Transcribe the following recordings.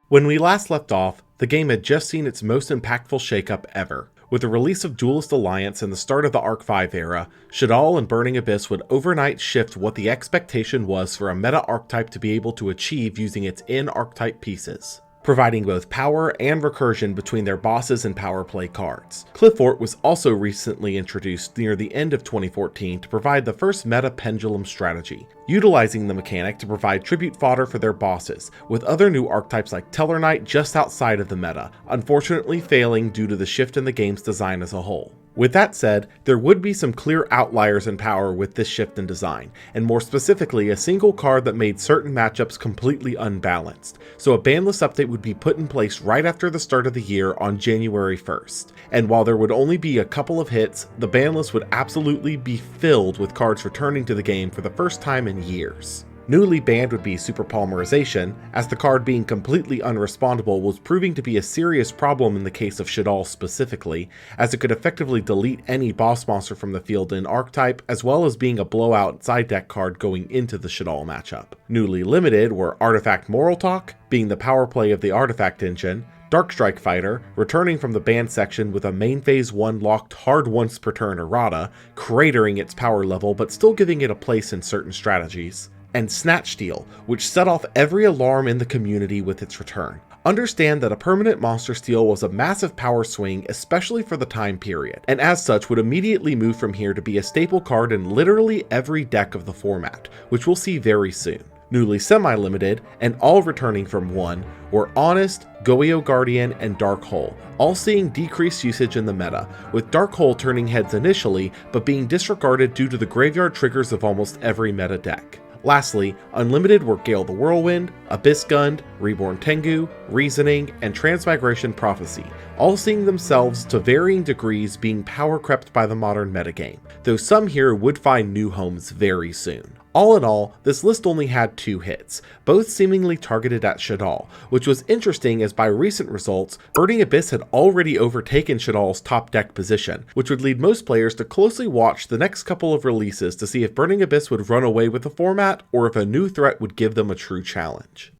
When we last left off, the game had just seen its most impactful shakeup ever. With the release of Duelist Alliance and the start of the Arc 5 era, Shaddoll and Burning Abyss would overnight shift what the expectation was for a meta archetype to be able to achieve using its in-archetype pieces, providing both power and recursion between their bosses and power play cards. Cliffort was also recently introduced near the end of 2014 to provide the first meta Pendulum strategy, utilizing the mechanic to provide tribute fodder for their bosses, with other new archetypes like Tellarknight just outside of the meta, unfortunately failing due to the shift in the game's design as a whole. With that said, there would be some clear outliers in power with this shift in design, and more specifically a single card that made certain matchups completely unbalanced, so a banlist update would be put in place right after the start of the year on January 1st. And while there would only be a couple of hits, the banlist would absolutely be filled with cards returning to the game for the first time in years. Newly banned would be Super Polymerization, as the card being completely unrespondable was proving to be a serious problem in the case of Shaddoll specifically, as it could effectively delete any boss monster from the field in Archetype, as well as being a blowout side deck card going into the Shaddoll matchup. Newly limited were Artifact Moral Talk, being the power play of the Artifact engine, Darkstrike Fighter, returning from the banned section with a main phase 1 locked hard once per turn errata, cratering its power level but still giving it a place in certain strategies, and Snatch Steal, which set off every alarm in the community with its return. Understand that a permanent monster steal was a massive power swing, especially for the time period, and as such would immediately move from here to be a staple card in literally every deck of the format, which we'll see very soon. Newly semi-limited, and all returning from 1, were Honest, Yugioh Guardian, and Dark Hole, all seeing decreased usage in the meta, with Dark Hole turning heads initially, but being disregarded due to the graveyard triggers of almost every meta deck. Lastly, unlimited were Gale the Whirlwind, Abyss Gund, Reborn Tengu, Reasoning, and Transmigration Prophecy, all seeing themselves to varying degrees being power crept by the modern metagame, though some here would find new homes very soon. All in all, this list only had 2 hits, both seemingly targeted at Shaddoll, which was interesting as by recent results, Burning Abyss had already overtaken Shaddoll's top deck position, which would lead most players to closely watch the next couple of releases to see if Burning Abyss would run away with the format or if a new threat would give them a true challenge.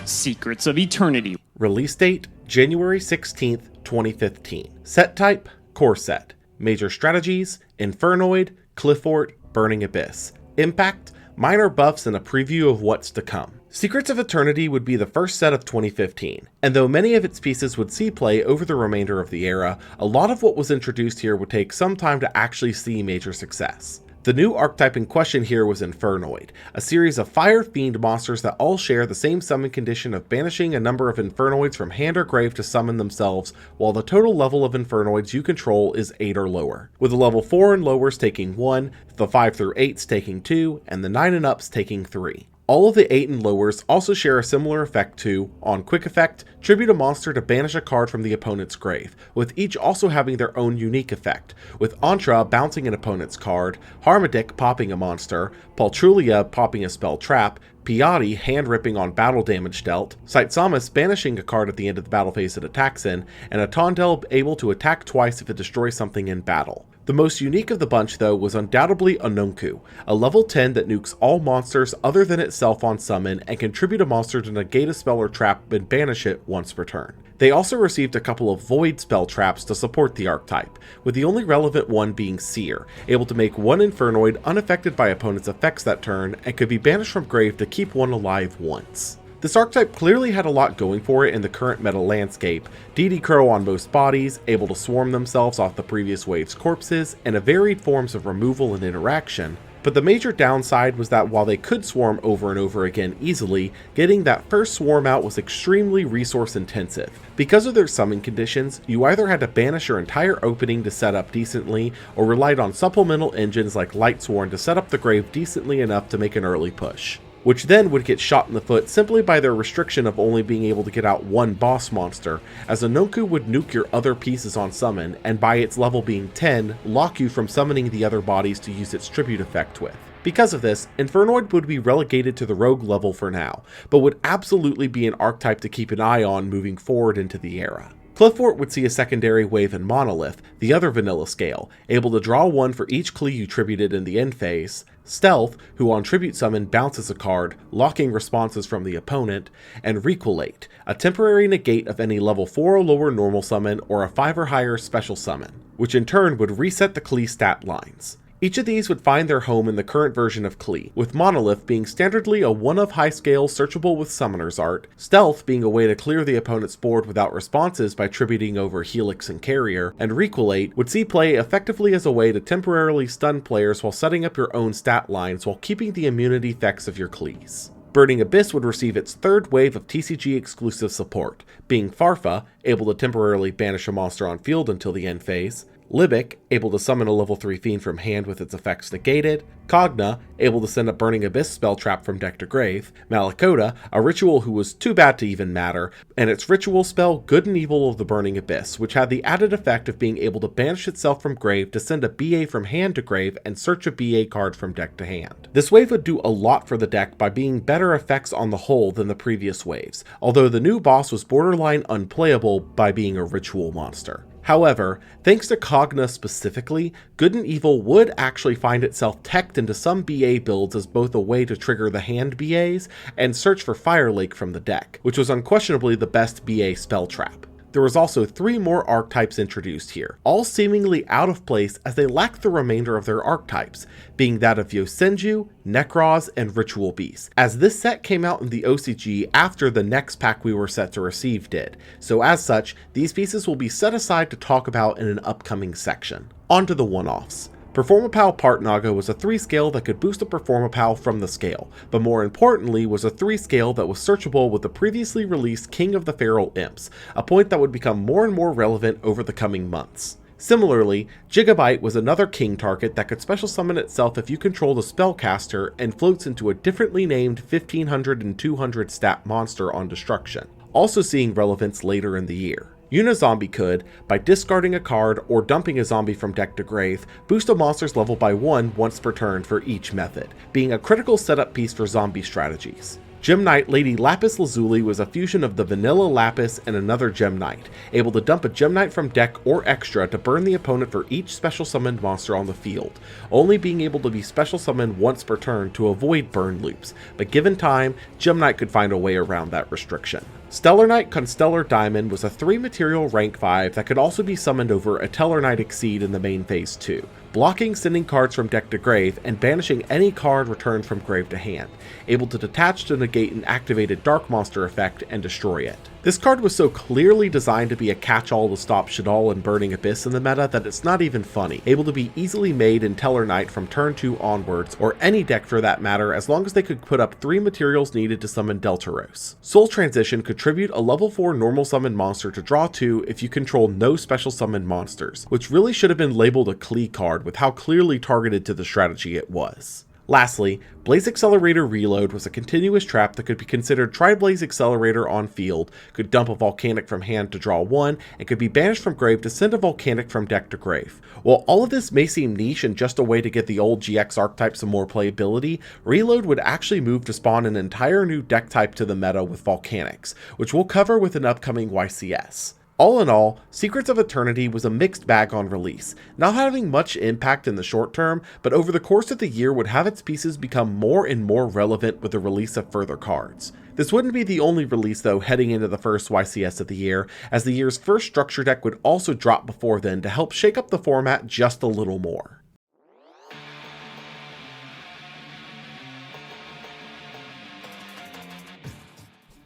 Secrets of Eternity. Release date, January 16th, 2015. Set type, Core Set. Major strategies, Infernoid, Cliffort, Burning Abyss. Impact, minor buffs and a preview of what's to come. Secrets of Eternity would be the first set of 2015, and though many of its pieces would see play over the remainder of the era, a lot of what was introduced here would take some time to actually see major success. The new archetype in question here was Infernoid, a series of Fire Fiend monsters that all share the same summon condition of banishing a number of Infernoids from hand or grave to summon themselves, while the total level of Infernoids you control is 8 or lower, with the level 4 and lowers taking 1, the 5 through 8s taking 2, and the 9 and ups taking 3. All of the 8 and lowers also share a similar effect to, on quick effect, tribute a monster to banish a card from the opponent's grave, with each also having their own unique effect, with Antra bouncing an opponent's card, Harmadic popping a monster, Paltrulia popping a spell trap, Piatti hand-ripping on battle damage dealt, Saitsamus banishing a card at the end of the battle phase it attacks in, and a Tondel able to attack twice if it destroys something in battle. The most unique of the bunch though was undoubtedly Ononku, a level 10 that nukes all monsters other than itself on summon and can tribute a monster to negate a spell or trap and banish it once per turn. They also received a couple of void spell traps to support the archetype, with the only relevant one being Seer, able to make one Infernoid unaffected by opponent's effects that turn and could be banished from grave to keep one alive once. This archetype clearly had a lot going for it in the current meta landscape, DD Crow on most bodies, able to swarm themselves off the previous wave's corpses, and a varied forms of removal and interaction, but the major downside was that while they could swarm over and over again easily, getting that first swarm out was extremely resource intensive. Because of their summon conditions, you either had to banish your entire opening to set up decently, or relied on supplemental engines like Lightsworn to set up the grave decently enough to make an early push, which then would get shot in the foot simply by their restriction of only being able to get out one boss monster, as Ononku would nuke your other pieces on summon, and by its level being 10, lock you from summoning the other bodies to use its tribute effect with. Because of this, Infernoid would be relegated to the rogue level for now, but would absolutely be an archetype to keep an eye on moving forward into the era. Cliffort would see a secondary wave in Monolith, the other vanilla scale, able to draw 1 for each Klee you tributed in the end phase, Stealth, who on Tribute Summon bounces a card, locking responses from the opponent, and Requilate, a temporary negate of any level 4 or lower normal summon or a 5 or higher special summon, which in turn would reset the Klee stat lines. Each of these would find their home in the current version of Klee, with Monolith being standardly a 1 of high scale searchable with Summoner's Art, Stealth being a way to clear the opponent's board without responses by tributing over Helix and Carrier, and Requilate would see play effectively as a way to temporarily stun players while setting up your own stat lines while keeping the immunity effects of your Klees. Burning Abyss would receive its third wave of TCG exclusive support, being Farfa, able to temporarily banish a monster on field until the end phase, Libic, able to summon a level 3 fiend from hand with its effects negated, Kogna, able to send a Burning Abyss spell trap from deck to grave, Malakota, a ritual who was too bad to even matter, and its ritual spell Good and Evil of the Burning Abyss, which had the added effect of being able to banish itself from grave to send a BA from hand to grave and search a BA card from deck to hand. This wave would do a lot for the deck by being better effects on the whole than the previous waves, although the new boss was borderline unplayable by being a ritual monster. However, thanks to Kogna specifically, Good and Evil would actually find itself teched into some BA builds as both a way to trigger the hand BAs and search for Fire Lake from the deck, which was unquestionably the best BA spell trap. There was also 3 more archetypes introduced here, all seemingly out of place as they lack the remainder of their archetypes, being that of Yosenju, Nekroz, and Ritual Beast, as this set came out in the OCG after the next pack we were set to receive did, so as such, these pieces will be set aside to talk about in an upcoming section. On to the one-offs. Performapal Part Naga was a 3 scale that could boost a Performapal from the scale, but more importantly was a 3 scale that was searchable with the previously released King of the Feral Imps, a point that would become more and more relevant over the coming months. Similarly, Gigabyte was another king target that could special summon itself if you controlled a spellcaster and floats into a differently named 1500 and 200 stat monster on destruction, also seeing relevance later in the year. Unizombie could, by discarding a card or dumping a zombie from deck to grave, boost a monster's level by 1 once per turn for each method, being a critical setup piece for zombie strategies. Gem Knight Lady Lapis Lazuli was a fusion of the vanilla Lapis and another Gem Knight, able to dump a Gem Knight from deck or extra to burn the opponent for each special summoned monster on the field, only being able to be special summoned once per turn to avoid burn loops, but given time, Gem Knight could find a way around that restriction. Stellar Knight Constellar Diamond was a 3 material rank 5 that could also be summoned over a Tellar Knight Exceed in the main phase 2, blocking sending cards from deck to grave and banishing any card returned from grave to hand, able to detach to negate an activated Dark Monster effect and destroy it. This card was so clearly designed to be a catch-all to stop Shaddoll and Burning Abyss in the meta that it's not even funny, able to be easily made in Tellar Knight from turn 2 onwards, or any deck for that matter, as long as they could put up 3 materials needed to summon Deltaros. Soul Transition could tribute a level 4 normal summon monster to draw 2 if you control no special summon monsters, which really should have been labeled a Klee card with how clearly targeted to the strategy it was. Lastly, Blaze Accelerator Reload was a continuous trap that could be considered Tri-Blaze Accelerator on field, could dump a Volcanic from hand to draw 1, and could be banished from grave to send a Volcanic from deck to grave. While all of this may seem niche and just a way to get the old GX archetype some more playability, Reload would actually move to spawn an entire new deck type to the meta with Volcanics, which we'll cover with an upcoming YCS. All in all, Secrets of Eternity was a mixed bag on release, not having much impact in the short term, but over the course of the year would have its pieces become more and more relevant with the release of further cards. This wouldn't be the only release though heading into the first YCS of the year, as the year's first structure deck would also drop before then to help shake up the format just a little more.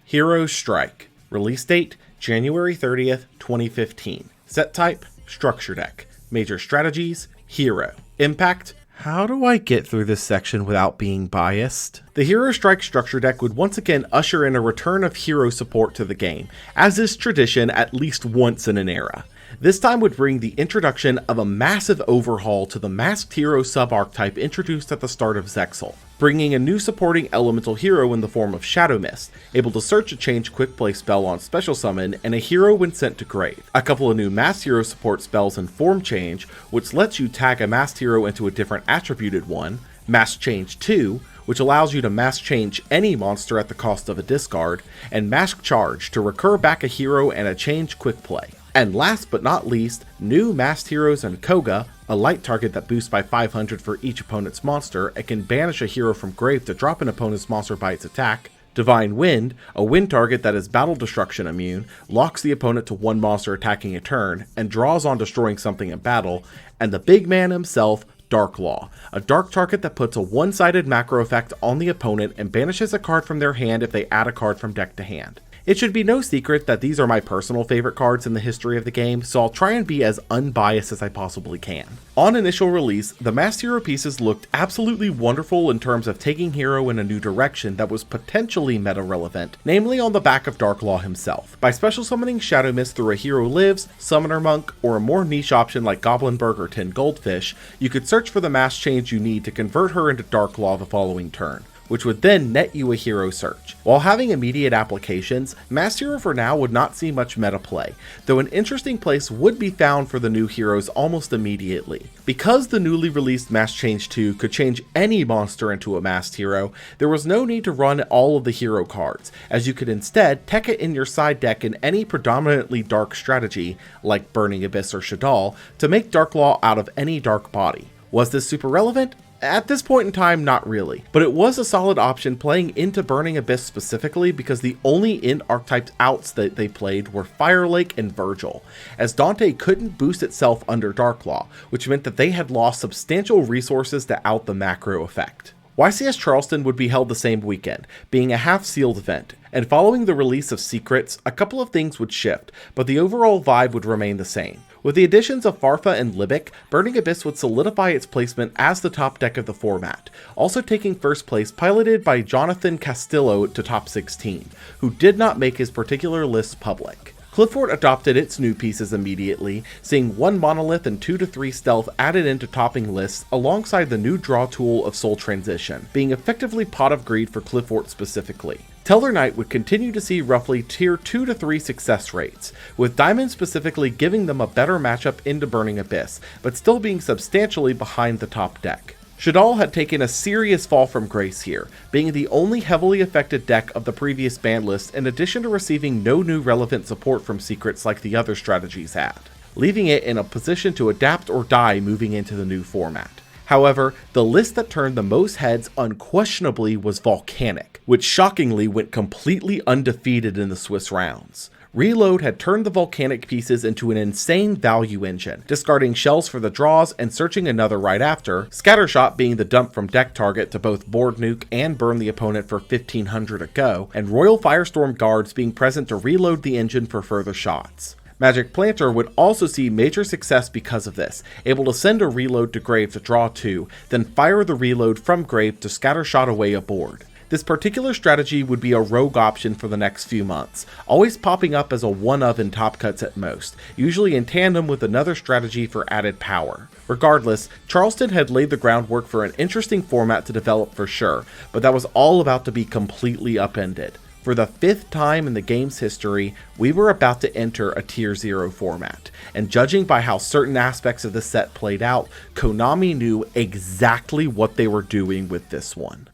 Hero Strike. Release date January 30th, 2015. Set type, Structure Deck. Major strategies, Hero. Impact, how do I get through this section without being biased? The Hero Strike Structure Deck would once again usher in a return of hero support to the game, as is tradition at least once in an era. This time would bring the introduction of a massive overhaul to the Masked Hero sub-archetype introduced at the start of Zexal, bringing a new supporting elemental hero in the form of Shadow Mist, able to search a change quick play spell on special summon, and a hero when sent to grave. A couple of new Masked Hero support spells in Form Change, which lets you tag a Masked Hero into a different attributed one, Mask Change 2, which allows you to mask change any monster at the cost of a discard, and Mask Charge to recur back a hero and a change quick play. And last but not least, new Masked Heroes and Koga, a light target that boosts by 500 for each opponent's monster and can banish a hero from grave to drop an opponent's monster by its attack. Divine Wind, a wind target that is battle destruction immune, locks the opponent to one monster attacking a turn, and draws on destroying something in battle. And the big man himself, Dark Law, a dark target that puts a one-sided macro effect on the opponent and banishes a card from their hand if they add a card from deck to hand. It should be no secret that these are my personal favorite cards in the history of the game, so I'll try and be as unbiased as I possibly can. On initial release, the Masked Hero pieces looked absolutely wonderful in terms of taking Hero in a new direction that was potentially meta-relevant, namely on the back of Dark Law himself. By special summoning Shadow Mist through a Hero Lives, Summoner Monk, or a more niche option like Goblinberg or 10 Goldfish, you could search for the mask change you need to convert her into Dark Law the following turn, which would then net you a hero search. While having immediate applications, Masked Hero for now would not see much meta play, though an interesting place would be found for the new heroes almost immediately. Because the newly released Mask Change 2 could change any monster into a Masked Hero, there was no need to run all of the hero cards, as you could instead tech it in your side deck in any predominantly dark strategy, like Burning Abyss or Shadal, to make Dark Law out of any dark body. Was this super relevant? At this point in time, not really, but it was a solid option playing into Burning Abyss specifically because the only in-archetyped outs that they played were Firelake and Virgil, as Dante couldn't boost itself under Darklaw, which meant that they had lost substantial resources to out the macro effect. YCS Charleston would be held the same weekend, being a half-sealed event, and following the release of Secrets, a couple of things would shift, but the overall vibe would remain the same. With the additions of Farfa and Libic, Burning Abyss would solidify its placement as the top deck of the format, also taking first place piloted by Jonathan Castillo to top 16, who did not make his particular list public. Clifford adopted its new pieces immediately, seeing 1 Monolith and 2 to 3 Stealth added into topping lists alongside the new draw tool of Soul Transition, being effectively Pot of Greed for Clifford specifically. Teller Knight would continue to see roughly tier 2 to 3 success rates, with Diamond specifically giving them a better matchup into Burning Abyss, but still being substantially behind the top deck. Shadal had taken a serious fall from grace here, being the only heavily affected deck of the previous ban list in addition to receiving no new relevant support from Secrets like the other strategies had, leaving it in a position to adapt or die moving into the new format. However, the list that turned the most heads unquestionably was Volcanic, which shockingly went completely undefeated in the Swiss rounds. Reload had turned the Volcanic pieces into an insane value engine, discarding shells for the draws and searching another right after, Scattershot being the dump from deck target to both board nuke and burn the opponent for 1500 a go, and Royal Firestorm guards being present to reload the engine for further shots. Magic Planter would also see major success because of this, able to send a reload to grave to draw 2, then fire the reload from grave to scattershot away a board. This particular strategy would be a rogue option for the next few months, always popping up as a one-of in top cuts at most, usually in tandem with another strategy for added power. Regardless, Charleston had laid the groundwork for an interesting format to develop for sure, but that was all about to be completely upended. For the 5th time in the game's history, we were about to enter a Tier 0 format, and judging by how certain aspects of the set played out, Konami knew exactly what they were doing with this one.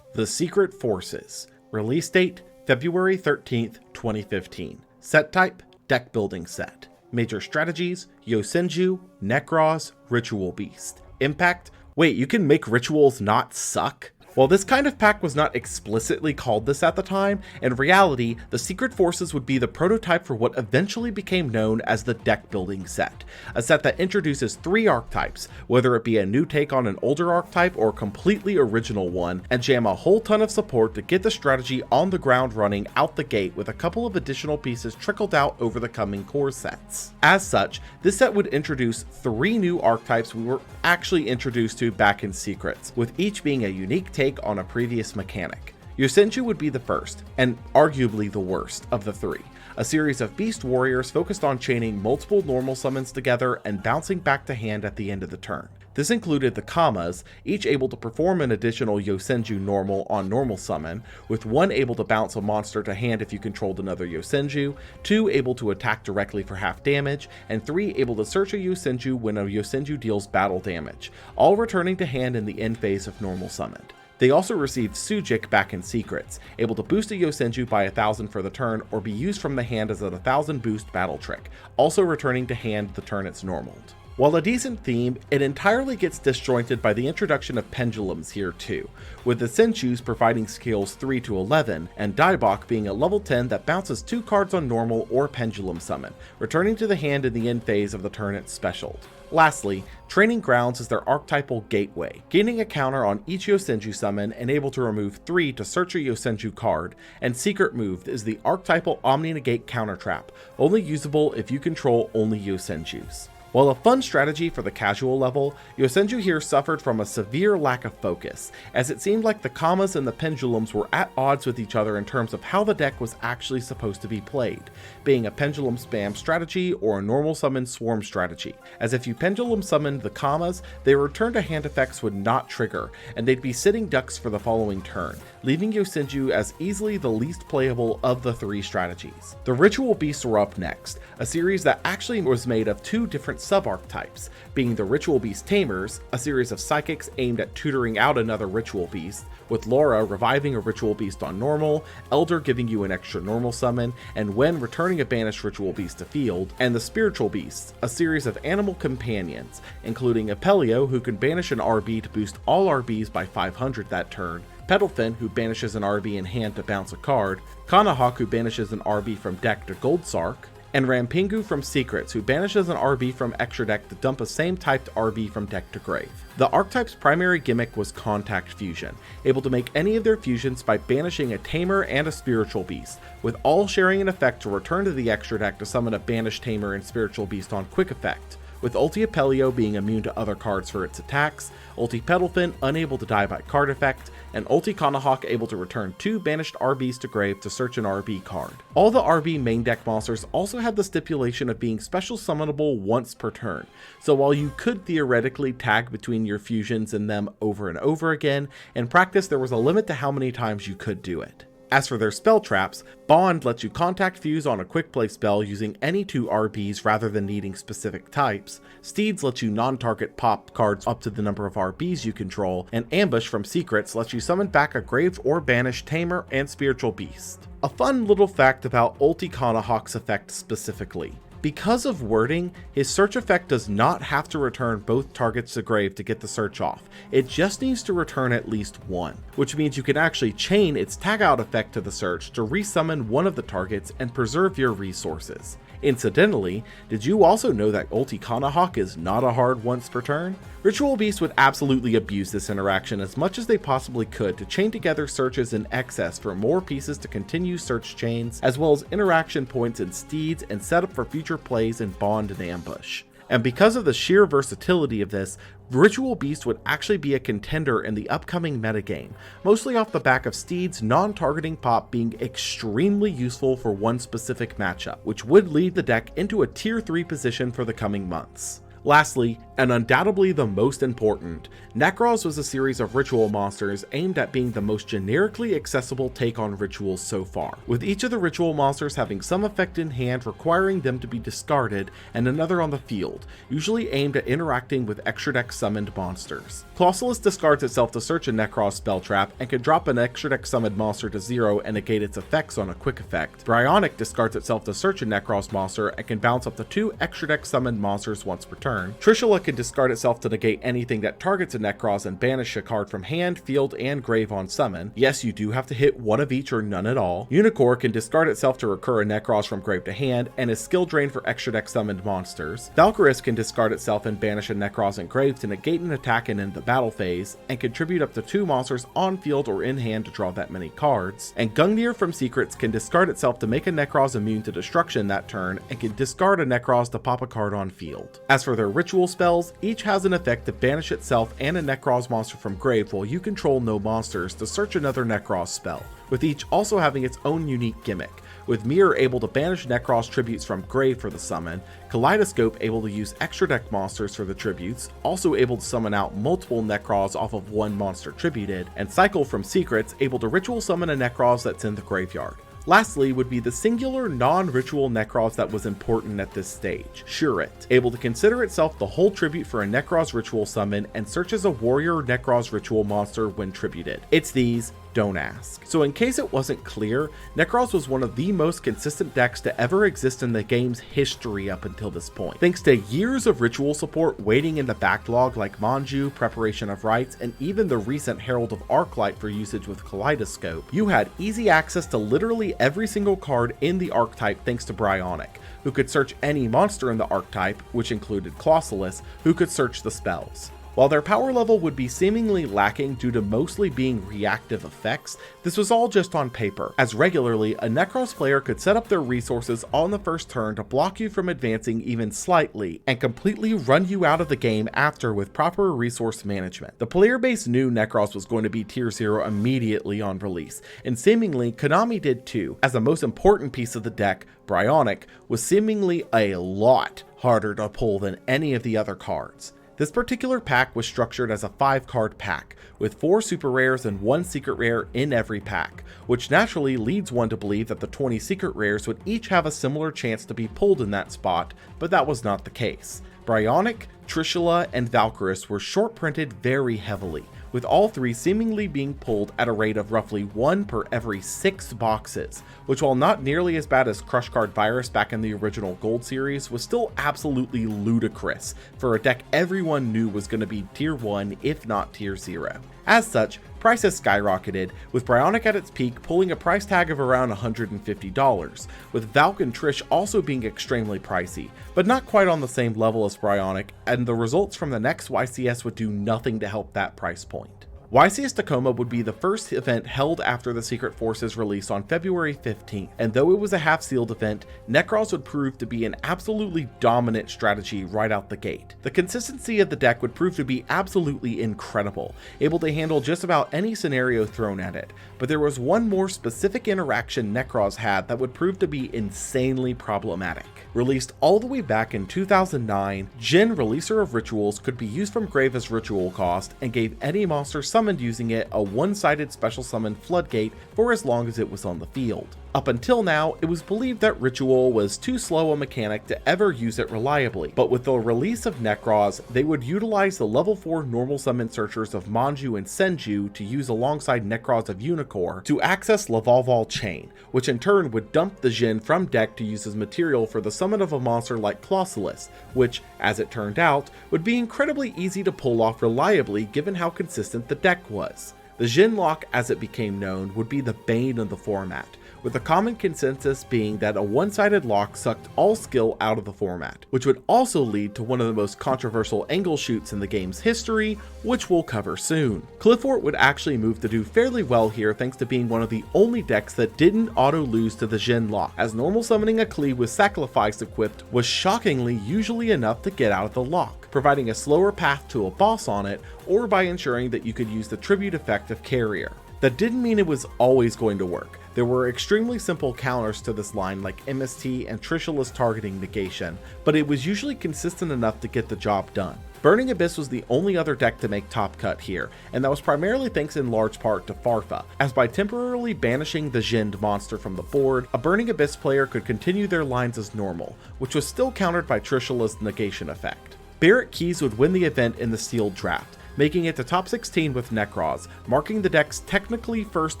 The Secret Forces. Release date, February 13th, 2015. Set type, deck building set. Major strategies, Yosenju, Nekroz, Ritual Beast. Impact, wait, you can make rituals not suck? While this kind of pack was not explicitly called this at the time, in reality, the Secret Forces would be the prototype for what eventually became known as the deck building set, a set that introduces 3 archetypes, whether it be a new take on an older archetype or a completely original one, and jam a whole ton of support to get the strategy on the ground running out the gate with a couple of additional pieces trickled out over the coming core sets. As such, this set would introduce 3 new archetypes we were actually introduced to back in Secrets, with each being a unique take on a previous mechanic. Yosenju would be the first, and arguably the worst, of the 3. A series of beast warriors focused on chaining multiple normal summons together and bouncing back to hand at the end of the turn. This included the Kamas, each able to perform an additional Yosenju normal on normal summon, with 1 able to bounce a monster to hand if you controlled another Yosenju, 2 able to attack directly for half damage, and 3 able to search a Yosenju when a Yosenju deals battle damage, all returning to hand in the end phase of normal summoned. They also received Sujik back in Secrets, able to boost a Yosenju by 1000 for the turn or be used from the hand as a 1000 boost battle trick, also returning to hand the turn it's normaled. While a decent theme, it entirely gets disjointed by the introduction of Pendulums here too, with the Senchus providing skills 3 to 11, and Daibok being a level 10 that bounces 2 cards on normal or Pendulum summon, returning to the hand in the end phase of the turn it's specialed. Lastly, Training Grounds is their archetypal gateway, gaining a counter on each Yosenju summon and able to remove 3 to search a Yosenju card, and Secret Move is the archetypal Omni-Negate counter trap, only usable if you control only Yosenjus. While a fun strategy for the casual level, Yosenju here suffered from a severe lack of focus, as it seemed like the Kamas and the Pendulums were at odds with each other in terms of how the deck was actually supposed to be played, being a Pendulum spam strategy or a normal summon swarm strategy, as if you Pendulum summoned the Kamas, their return to hand effects would not trigger, and they'd be sitting ducks for the following turn, leaving Yosenju as easily the least playable of the 3 strategies. The Ritual Beasts were up next, a series that actually was made of 2 different sub-archetypes, being the Ritual Beast Tamers, a series of psychics aimed at tutoring out another Ritual Beast, with Laura reviving a Ritual Beast on normal, Elder giving you an extra normal summon, and Wen returning a banished Ritual Beast to field, and the Spiritual Beasts, a series of animal companions, including Apelio, who can banish an RB to boost all RBs by 500 that turn, Petalfin, who banishes an RB in hand to bounce a card, Kanahawk, who banishes an RB from deck to Goldsark, and Rampingu from Secrets, who banishes an RB from extra deck to dump a same typed RB from deck to grave. The archetype's primary gimmick was Contact Fusion, able to make any of their fusions by banishing a Tamer and a Spiritual Beast, with all sharing an effect to return to the extra deck to summon a banished Tamer and Spiritual Beast on quick effect, with Ulti Apelio being immune to other cards for its attacks, Ulti Petalfin unable to die by card effect, and Ulti Kanahawk able to return 2 banished RBs to grave to search an RB card. All the RB main deck monsters also had the stipulation of being special summonable once per turn, so while you could theoretically tag between your fusions in them over and over again, in practice there was a limit to how many times you could do it. As for their spell traps, Bond lets you contact fuse on a quick play spell using any 2 RBs rather than needing specific types, Steeds lets you non-target pop cards up to the number of RBs you control, and Ambush from Secrets lets you summon back a Grave or Banished Tamer and Spiritual Beast. A fun little fact about Ulti Kanahawk's effect specifically. Because of wording, his search effect does not have to return both targets to grave to get the search off, it just needs to return at least one, which means you can actually chain its tag out effect to the search to resummon one of the targets and preserve your resources. Incidentally, did you also know that Ulti Kanahawk is not a hard once per turn? Ritual Beasts would absolutely abuse this interaction as much as they possibly could to chain together searches in excess for more pieces to continue search chains, as well as interaction points in Steeds and set up for future plays in Bond and Ambush. And because of the sheer versatility of this, Ritual Beast would actually be a contender in the upcoming metagame, mostly off the back of Steed's non-targeting pop being extremely useful for one specific matchup, which would lead the deck into a tier 3 position for the coming months. Lastly, and undoubtedly the most important, Nekroz was a series of ritual monsters aimed at being the most generically accessible take on rituals so far, with each of the ritual monsters having some effect in hand requiring them to be discarded and another on the field, usually aimed at interacting with extra deck summoned monsters. Clausulus discards itself to search a Nekroz spell trap and can drop an extra deck summoned monster to 0 and negate its effects on a quick effect. Bryonic discards itself to search a Nekroz monster and can bounce up to 2 extra deck summoned monsters once per turn. Trishula can discard itself to negate anything that targets a Nekroz and banish a card from hand, field, and grave on summon. Yes, you do have to hit one of each or none at all. Unicorn can discard itself to recur a Nekroz from grave to hand and is skill drained for extra deck summoned monsters. Valkyris can discard itself and banish a Nekroz and grave to negate an attack and end the battle phase, and contribute up to 2 monsters on field or in hand to draw that many cards. And Gungnir from Secrets can discard itself to make a Nekroz immune to destruction that turn, and can discard a Nekroz to pop a card on field. As for their ritual spells, each has an effect to banish itself and a Nekroz monster from grave while you control no monsters to search another Nekroz spell, with each also having its own unique gimmick, with Mirror able to banish Nekroz tributes from grave for the summon, Kaleidoscope able to use extra deck monsters for the tributes, also able to summon out multiple Nekroz off of one monster tributed, and Cycle from Secrets able to ritual summon a Nekroz that's in the graveyard. Lastly would be the singular non-ritual Necros that was important at this stage, Shurit, able to consider itself the whole tribute for a Necros ritual summon and search as a warrior Necros ritual monster when tributed. It's these, don't ask. So in case it wasn't clear, Necros was one of the most consistent decks to ever exist in the game's history up until this point. Thanks to years of ritual support waiting in the backlog like Manju, Preparation of Rites, and even the recent Herald of Arclight for usage with Kaleidoscope, you had easy access to literally every single card in the archetype thanks to Bryonic, who could search any monster in the archetype, which included Clausulus, who could search the spells. While their power level would be seemingly lacking due to mostly being reactive effects, this was all just on paper, as regularly a Necros player could set up their resources on the first turn to block you from advancing even slightly, and completely run you out of the game after with proper resource management. The player base knew Necros was going to be tier 0 immediately on release, and seemingly Konami did too, as the most important piece of the deck, Bryonic, was seemingly a lot harder to pull than any of the other cards. This particular pack was structured as a 5-card pack, with 4 super rares and 1 secret rare in every pack, which naturally leads one to believe that the 20 secret rares would each have a similar chance to be pulled in that spot, but that was not the case. Bryonic, Trishula, and Valkyris were short printed very heavily, with all 3 seemingly being pulled at a rate of roughly 1 per every 6 boxes, which while not nearly as bad as Crush Card Virus back in the original Gold series, was still absolutely ludicrous for a deck everyone knew was going to be tier 1 if not tier 0. As such, prices skyrocketed, with Bryonic at its peak pulling a price tag of around $150, with Valk and Trish also being extremely pricey, but not quite on the same level as Bryonic, and the results from the next YCS would do nothing to help that price point. YCS Tacoma would be the first event held after the Secret Forces release on February 15th, and though it was a half-sealed event, Necros would prove to be an absolutely dominant strategy right out the gate. The consistency of the deck would prove to be absolutely incredible, able to handle just about any scenario thrown at it, but there was one more specific interaction Necros had that would prove to be insanely problematic. Released all the way back in 2009, Jin, Releaser of Rituals, could be used from grave as ritual cost and gave any monster summoned using it a one-sided special summon Floodgate for as long as it was on the field. Up until now, it was believed that Ritual was too slow a mechanic to ever use it reliably, but with the release of Necros, they would utilize the level 4 normal summon searchers of Manju and Senju to use alongside Necros of Unicorn to access Lavalval Chain, which in turn would dump the Jin from deck to use as material for the summon of a monster like Clausulus, which, as it turned out, would be incredibly easy to pull off reliably given how consistent the deck was. The Jin lock, as it became known, would be the bane of the format, with the common consensus being that a one-sided lock sucked all skill out of the format, which would also lead to one of the most controversial angle shoots in the game's history, which we'll cover soon. Cliffort would actually move to do fairly well here thanks to being one of the only decks that didn't auto-lose to the Jin lock, as normal summoning a Klee with Sacrifice equipped was shockingly usually enough to get out of the lock, providing a slower path to a boss on it, or by ensuring that you could use the tribute effect of Carrier. That didn't mean it was always going to work. There were extremely simple counters to this line like MST and Trishula's targeting negation, but it was usually consistent enough to get the job done. Burning Abyss was the only other deck to make top cut here, and that was primarily thanks in large part to Farfa, as by temporarily banishing the Jind monster from the board, a Burning Abyss player could continue their lines as normal, which was still countered by Trishula's negation effect. Barrett Keys would win the event in the sealed draft, making it to top 16 with Necros, marking the deck's technically first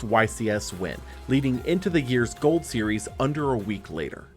YCS win, leading into the year's Gold Series under a week later.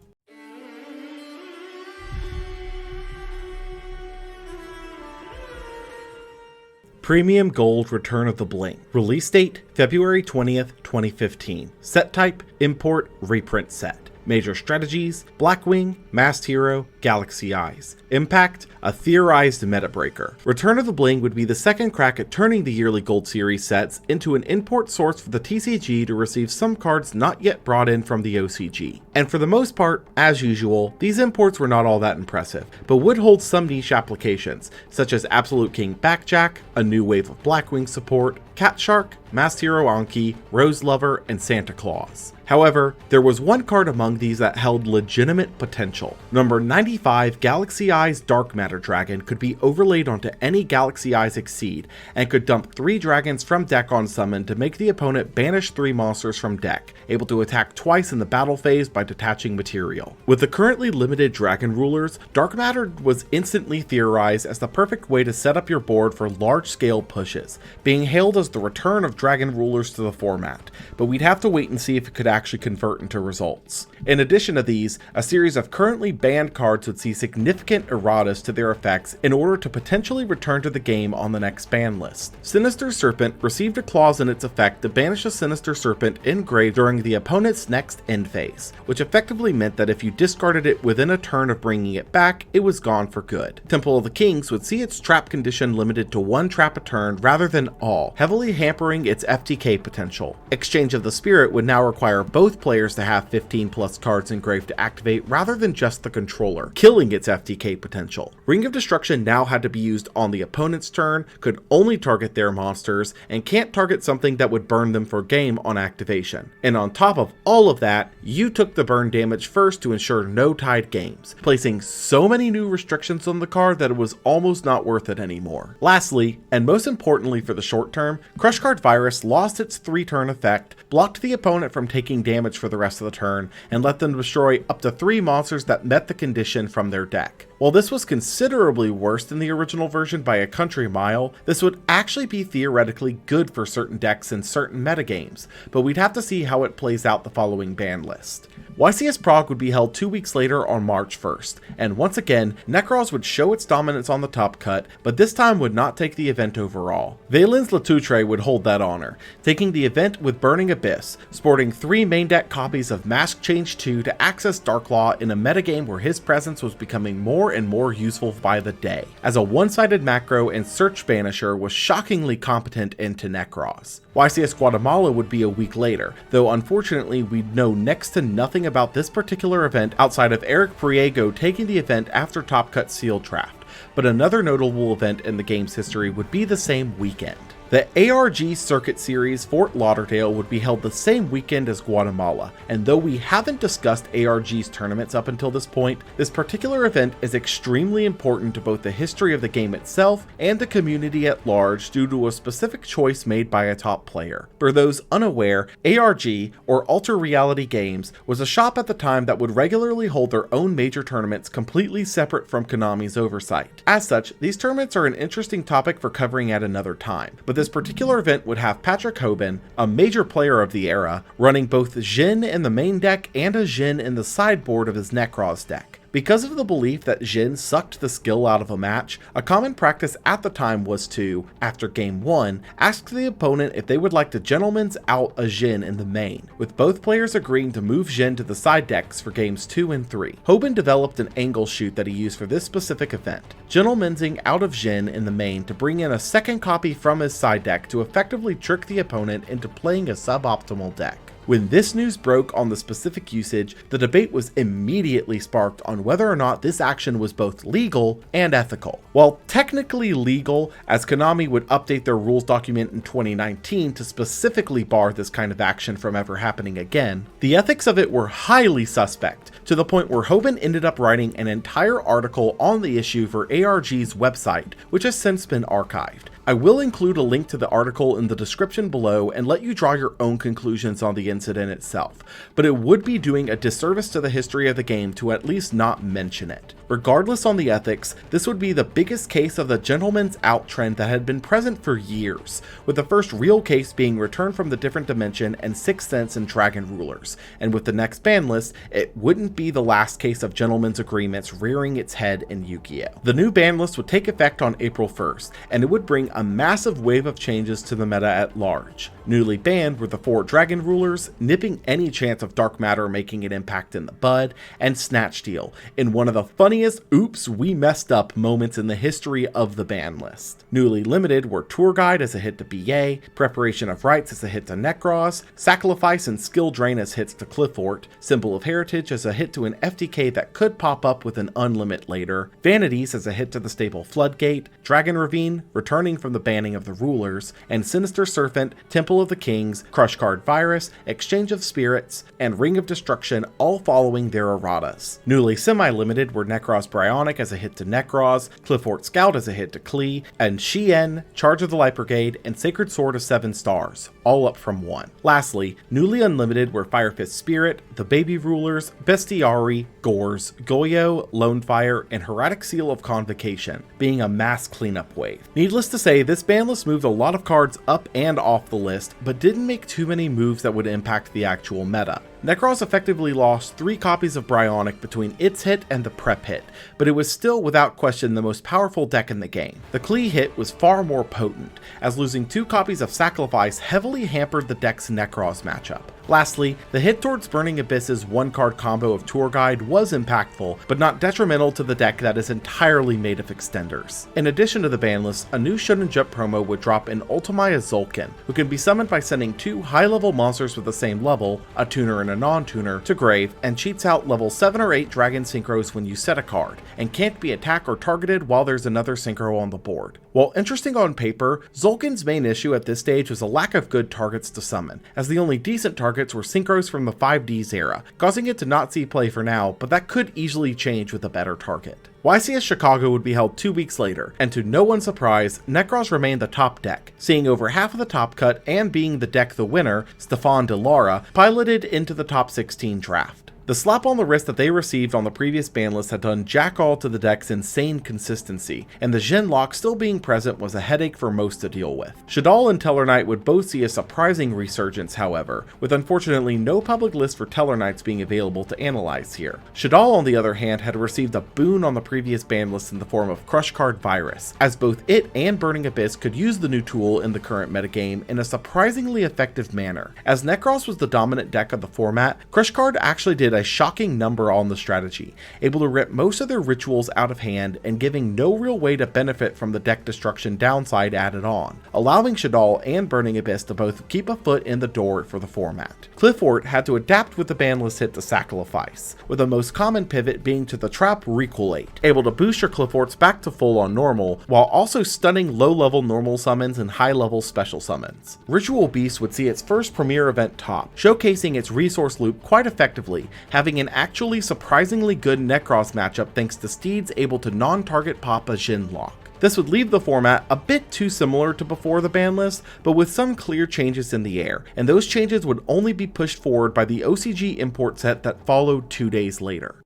Premium Gold Return of the Bling. Release date February 20th, 2015. Set type Import Reprint Set. Major strategies: Blackwing, Masked Hero, Galaxy Eyes. Impact: a theorized meta breaker. Return of the Bling would be the second crack at turning the yearly Gold Series sets into an import source for the TCG to receive some cards not yet brought in from the OCG. And for the most part, as usual, these imports were not all that impressive, but would hold some niche applications, such as Absolute King Backjack, a new wave of Blackwing support, Cat Shark, Masked Hero Anki, Rose Lover, and Santa Claus. However, there was one card among these that held legitimate potential. Number 95, Galaxy Eyes Dark Matter Dragon could be overlaid onto any Galaxy Eyes Exceed, and could dump 3 dragons from deck on summon to make the opponent banish 3 monsters from deck, able to attack twice in the battle phase by detaching material. With the currently limited dragon rulers, Dark Matter was instantly theorized as the perfect way to set up your board for large-scale pushes, being hailed as the return of dragon rulers to the format, but we'd have to wait and see if it could actually convert into results. In addition to these, a series of currently banned cards would see significant erratas to their effects in order to potentially return to the game on the next ban list. Sinister Serpent received a clause in its effect to banish a Sinister Serpent in grave during the opponent's next end phase, which effectively meant that if you discarded it within a turn of bringing it back, it was gone for good. Temple of the Kings would see its trap condition limited to 1 trap a turn rather than all, heavily hampering its FTK potential. Exchange of the Spirit would now require both players to have 15 plus cards engraved to activate rather than just the controller, killing its FTK potential. Ring of Destruction now had to be used on the opponent's turn, could only target their monsters, and can't target something that would burn them for game on activation. And on top of all of that, you took the burn damage first to ensure no tied games, placing so many new restrictions on the card that it was almost not worth it anymore. Lastly, and most importantly for the short term, Crush Card Virus lost its 3-turn effect, blocked the opponent from taking damage for the rest of the turn, and let them destroy up to 3 monsters that met the condition from their deck. While this was considerably worse than the original version by a country mile, this would actually be theoretically good for certain decks in certain metagames, but we'd have to see how it plays out the following ban list. YCS Prague would be held 2 weeks later on March 1st, and once again, Nekroz would show its dominance on the top cut, but this time would not take the event overall. Valen's Latoutre would hold that honor, taking the event with Burning Abyss, sporting 3 main deck copies of Mask Change 2 to access Darklaw in a metagame where his presence was becoming more and more useful by the day, as a one-sided macro and search banisher was shockingly competent into Nekroz. YCS Guatemala would be a week later, though unfortunately we'd know next to nothing about this particular event outside of Eric Priego taking the event after Top Cut Seal Draft, but another notable event in the game's history would be the same weekend. The ARG Circuit Series Fort Lauderdale would be held the same weekend as Guatemala, and though we haven't discussed ARG's tournaments up until this point, this particular event is extremely important to both the history of the game itself and the community at large due to a specific choice made by a top player. For those unaware, ARG, or Alter Reality Games, was a shop at the time that would regularly hold their own major tournaments completely separate from Konami's oversight. As such, these tournaments are an interesting topic for covering at another time, but this particular event would have Patrick Hoban, a major player of the era, running both Jhin in the main deck and a Jhin in the sideboard of his Nekroz deck. Because of the belief that Jhin sucked the skill out of a match, a common practice at the time was to, after game 1, ask the opponent if they would like to gentleman's out a Jhin in the main, with both players agreeing to move Jhin to the side decks for games 2 and 3. Hoban developed an angle shoot that he used for this specific event, gentleman'sing out of Jhin in the main to bring in a second copy from his side deck to effectively trick the opponent into playing a suboptimal deck. When this news broke on the specific usage, the debate was immediately sparked on whether or not this action was both legal and ethical. While technically legal, as Konami would update their rules document in 2019 to specifically bar this kind of action from ever happening again, the ethics of it were highly suspect, to the point where Hoban ended up writing an entire article on the issue for ARG's website, which has since been archived. I will include a link to the article in the description below and let you draw your own conclusions on the incident itself, but it would be doing a disservice to the history of the game to at least not mention it. Regardless on the ethics, this would be the biggest case of the gentleman's out trend that had been present for years, with the first real case being Return from the Different Dimension and Sixth Sense and Dragon Rulers, and with the next ban list, it wouldn't be the last case of gentlemen's agreements rearing its head in Yu-Gi-Oh! The new ban list would take effect on April 1st, and it would bring a massive wave of changes to the meta at large. Newly banned were the 4 Dragon Rulers, nipping any chance of dark matter making an impact in the bud, and Snatch Steal, in one of the funniest oops we messed up moments in the history of the ban list. Newly limited were Tour Guide as a hit to BA, Preparation of Rites as a hit to Necros, Sacrifice and Skill Drain as hits to Cliffort, Symbol of Heritage as a hit to an FTK that could pop up with an unlimit later, Vanities as a hit to the staple Floodgate, Dragon Ravine, returning from the banning of the Rulers, and Sinister Serpent, Temple of the Kings, Crush Card Virus, Exchange of Spirits, and Ring of Destruction, all following their erratas. Newly semi-limited were Necros Bryonic as a hit to Necros, Cliffort Scout as a hit to Klee, and Shien, Charge of the Light Brigade, and Sacred Sword of 7 stars, all up from 1. Lastly, newly unlimited were Firefist Spirit, the Baby Rulers, Bestiari, Gores, Goyo, Lonefire, and Heretic Seal of Convocation, being a mass cleanup wave. Needless to say, this ban list moved a lot of cards up and off the list, but didn't make too many moves that would impact the actual meta. Necros effectively lost 3 copies of Bryonic between its hit and the prep hit, but it was still without question the most powerful deck in the game. The Klee hit was far more potent, as losing 2 copies of Sacrifice heavily hampered the deck's Necros matchup. Lastly, the hit towards Burning Abyss's 1-card combo of Tour Guide was impactful, but not detrimental to the deck that is entirely made of extenders. In addition to the ban list, a new Shonen Jump promo would drop in Ultimaya Zulkin, who can be summoned by sending 2 high-level monsters with the same level, a tuner and a non-tuner, to grave, and cheats out level 7 or 8 Dragon Synchros when you set a card, and can't be attacked or targeted while there's another Synchro on the board. While interesting on paper, Zulkin's main issue at this stage was a lack of good targets to summon, as the only decent targets were Synchros from the 5Ds era, causing it to not see play for now, but that could easily change with a better target. YCS Chicago would be held 2 weeks later, and to no one's surprise, Necros remained the top deck, seeing over half of the top cut and being the deck the winner, Stefan DeLara, piloted into the top 16 draft. The slap on the wrist that they received on the previous ban list had done jack all to the deck's insane consistency, and the Jhin lock still being present was a headache for most to deal with. Shaddoll and Tellarknight would both see a surprising resurgence, however, with unfortunately no public list for Tellarknights being available to analyze here. Shaddoll, on the other hand, had received a boon on the previous ban list in the form of Crush Card Virus, as both it and Burning Abyss could use the new tool in the current metagame in a surprisingly effective manner. As Necros was the dominant deck of the format, Crush Card actually did a shocking number on the strategy, able to rip most of their rituals out of hand and giving no real way to benefit from the deck destruction downside added on, allowing Shaddoll and Burning Abyss to both keep a foot in the door for the format. Cliffort had to adapt with the ban list hit to Sacrifice, with the most common pivot being to the Trap Reculate, able to boost your Clifforts back to full on normal, while also stunning low-level normal summons and high-level special summons. Ritual Beast would see its first premiere event top, showcasing its resource loop quite effectively, having an actually surprisingly good Necros matchup thanks to Steeds able to non-target pop a Jhin lock. This would leave the format a bit too similar to before the ban list, but with some clear changes in the air, and those changes would only be pushed forward by the OCG import set that followed 2 days later.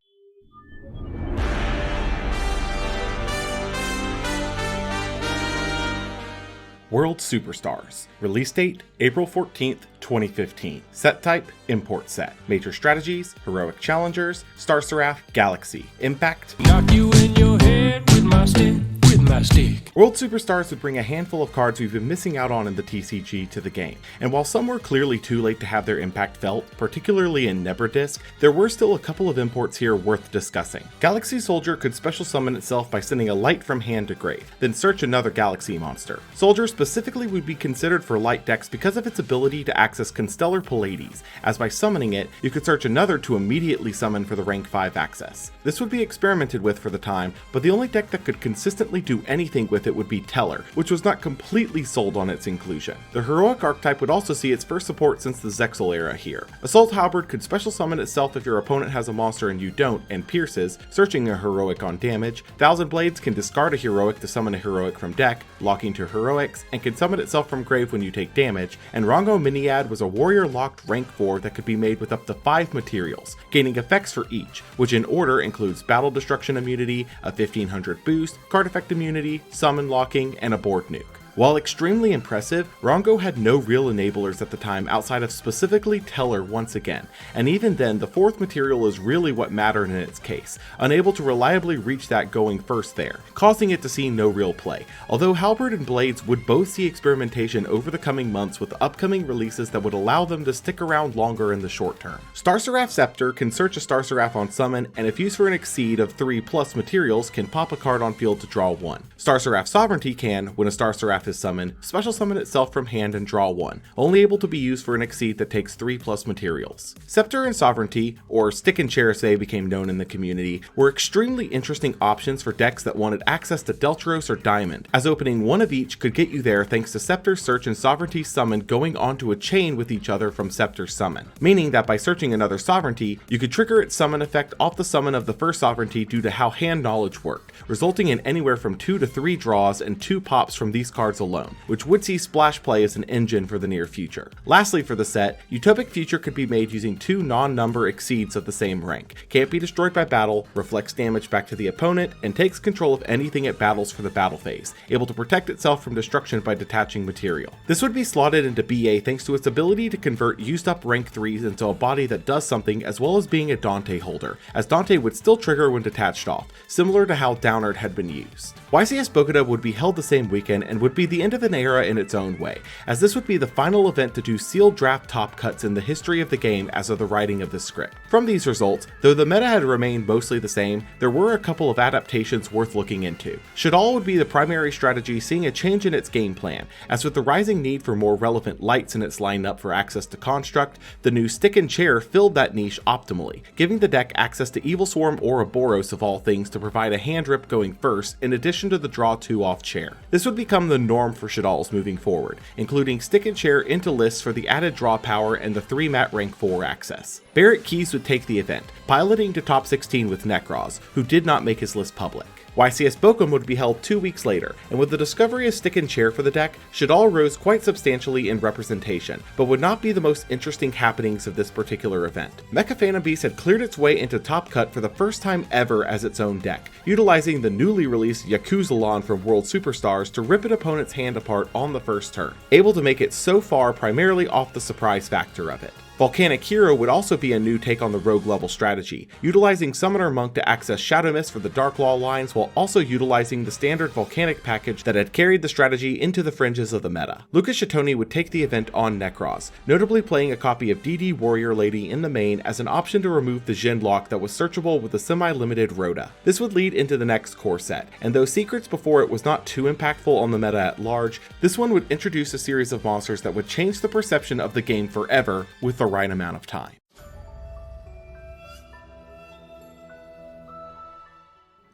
World Superstars. Release date, April 14th, 2015. Set type, import set. Major strategies, heroic challengers, Star Seraph, Galaxy. Impact, knock you in your head with my stick. World Superstars would bring a handful of cards we've been missing out on in the TCG to the game, and while some were clearly too late to have their impact felt, particularly in Nebra-Disc, there were still a couple of imports here worth discussing. Galaxy Soldier could special summon itself by sending a light from hand to grave, then search another Galaxy monster. Soldier specifically would be considered for light decks because of its ability to access Constellar Pleiades, as by summoning it, you could search another to immediately summon for the rank 5 access. This would be experimented with for the time, but the only deck that could consistently do anything with it would be Teller, which was not completely sold on its inclusion. The heroic archetype would also see its first support since the Zexal era here. Assault Halberd could special summon itself if your opponent has a monster and you don't, and pierces, searching a heroic on damage. Thousand Blades can discard a heroic to summon a heroic from deck, locking to heroics, and can summon itself from grave when you take damage. And Rongo Miniad was a warrior locked rank 4 that could be made with up to 5 materials, gaining effects for each, which in order includes battle destruction immunity, a 1500 boost, card effect immunity, summon locking, and a board nuke. While extremely impressive, Rongo had no real enablers at the time outside of specifically Teller once again, and even then the 4th material is really what mattered in its case, unable to reliably reach that going first there, causing it to see no real play, although Halberd and Blades would both see experimentation over the coming months with upcoming releases that would allow them to stick around longer in the short term. Star Seraph Scepter can search a Star Seraph on summon, and if used for an exceed of 3+ materials can pop a card on field to draw 1. Star Seraph Sovereignty can, when a Star Seraph is summoned, special summon itself from hand and draw 1, only able to be used for an exceed that takes 3+ materials. Scepter and Sovereignty, or Stick and Chair as they became known in the community, were extremely interesting options for decks that wanted access to Deltros or Diamond, as opening one of each could get you there thanks to Scepter's search and Sovereignty summon going onto a chain with each other from Scepter's summon, meaning that by searching another Sovereignty, you could trigger its summon effect off the summon of the first Sovereignty due to how hand knowledge worked, resulting in anywhere from 2 to 3 draws and 2 pops from these cards alone, which would see splash play as an engine for the near future. Lastly for the set, Utopic Future could be made using 2 non-number exceeds of the same rank, can't be destroyed by battle, reflects damage back to the opponent, and takes control of anything it battles for the battle phase, able to protect itself from destruction by detaching material. This would be slotted into BA thanks to its ability to convert used up rank 3s into a body that does something, as well as being a Dante holder, as Dante would still trigger when detached off, similar to how Downard had been used. YCS Bogota would be held the same weekend and would be the end of an era in its own way, as this would be the final event to do sealed draft top cuts in the history of the game as of the writing of this script. From these results, though the meta had remained mostly the same, there were a couple of adaptations worth looking into. Shaddoll would be the primary strategy, seeing a change in its game plan, as with the rising need for more relevant lights in its lineup for access to Construct, the new Stick and Chair filled that niche optimally, giving the deck access to Evil Swarm or Boros of all things to provide a hand rip going first, in addition to the draw 2 off Chair. This would become the norm for Shaddolls moving forward, including Stick and Chair into lists for the added draw power and the 3 mat rank 4 access. Barrett Keys would take the event, piloting to top 16 with Nekroz, who did not make his list public. YCS Bochum would be held 2 weeks later, and with the discovery of Stick and Chair for the deck, Shaddoll rose quite substantially in representation, but would not be the most interesting happenings of this particular event. Mecha Phantom Beast had cleared its way into Top Cut for the first time ever as its own deck, utilizing the newly released Yakuzalon from World Superstars to rip an opponent's hand apart on the first turn, able to make it so far primarily off the surprise factor of it. Volcanic Hero would also be a new take on the rogue level strategy, utilizing Summoner Monk to access Shadow Mist for the Dark Law lines while also utilizing the standard Volcanic package that had carried the strategy into the fringes of the meta. Lucas Shatoni would take the event on Nekroz, notably playing a copy of DD Warrior Lady in the main as an option to remove the Jin lock that was searchable with a semi-limited Rhoda. This would lead into the next core set, and though Secrets before it was not too impactful on the meta at large, this one would introduce a series of monsters that would change the perception of the game forever with the right amount of time.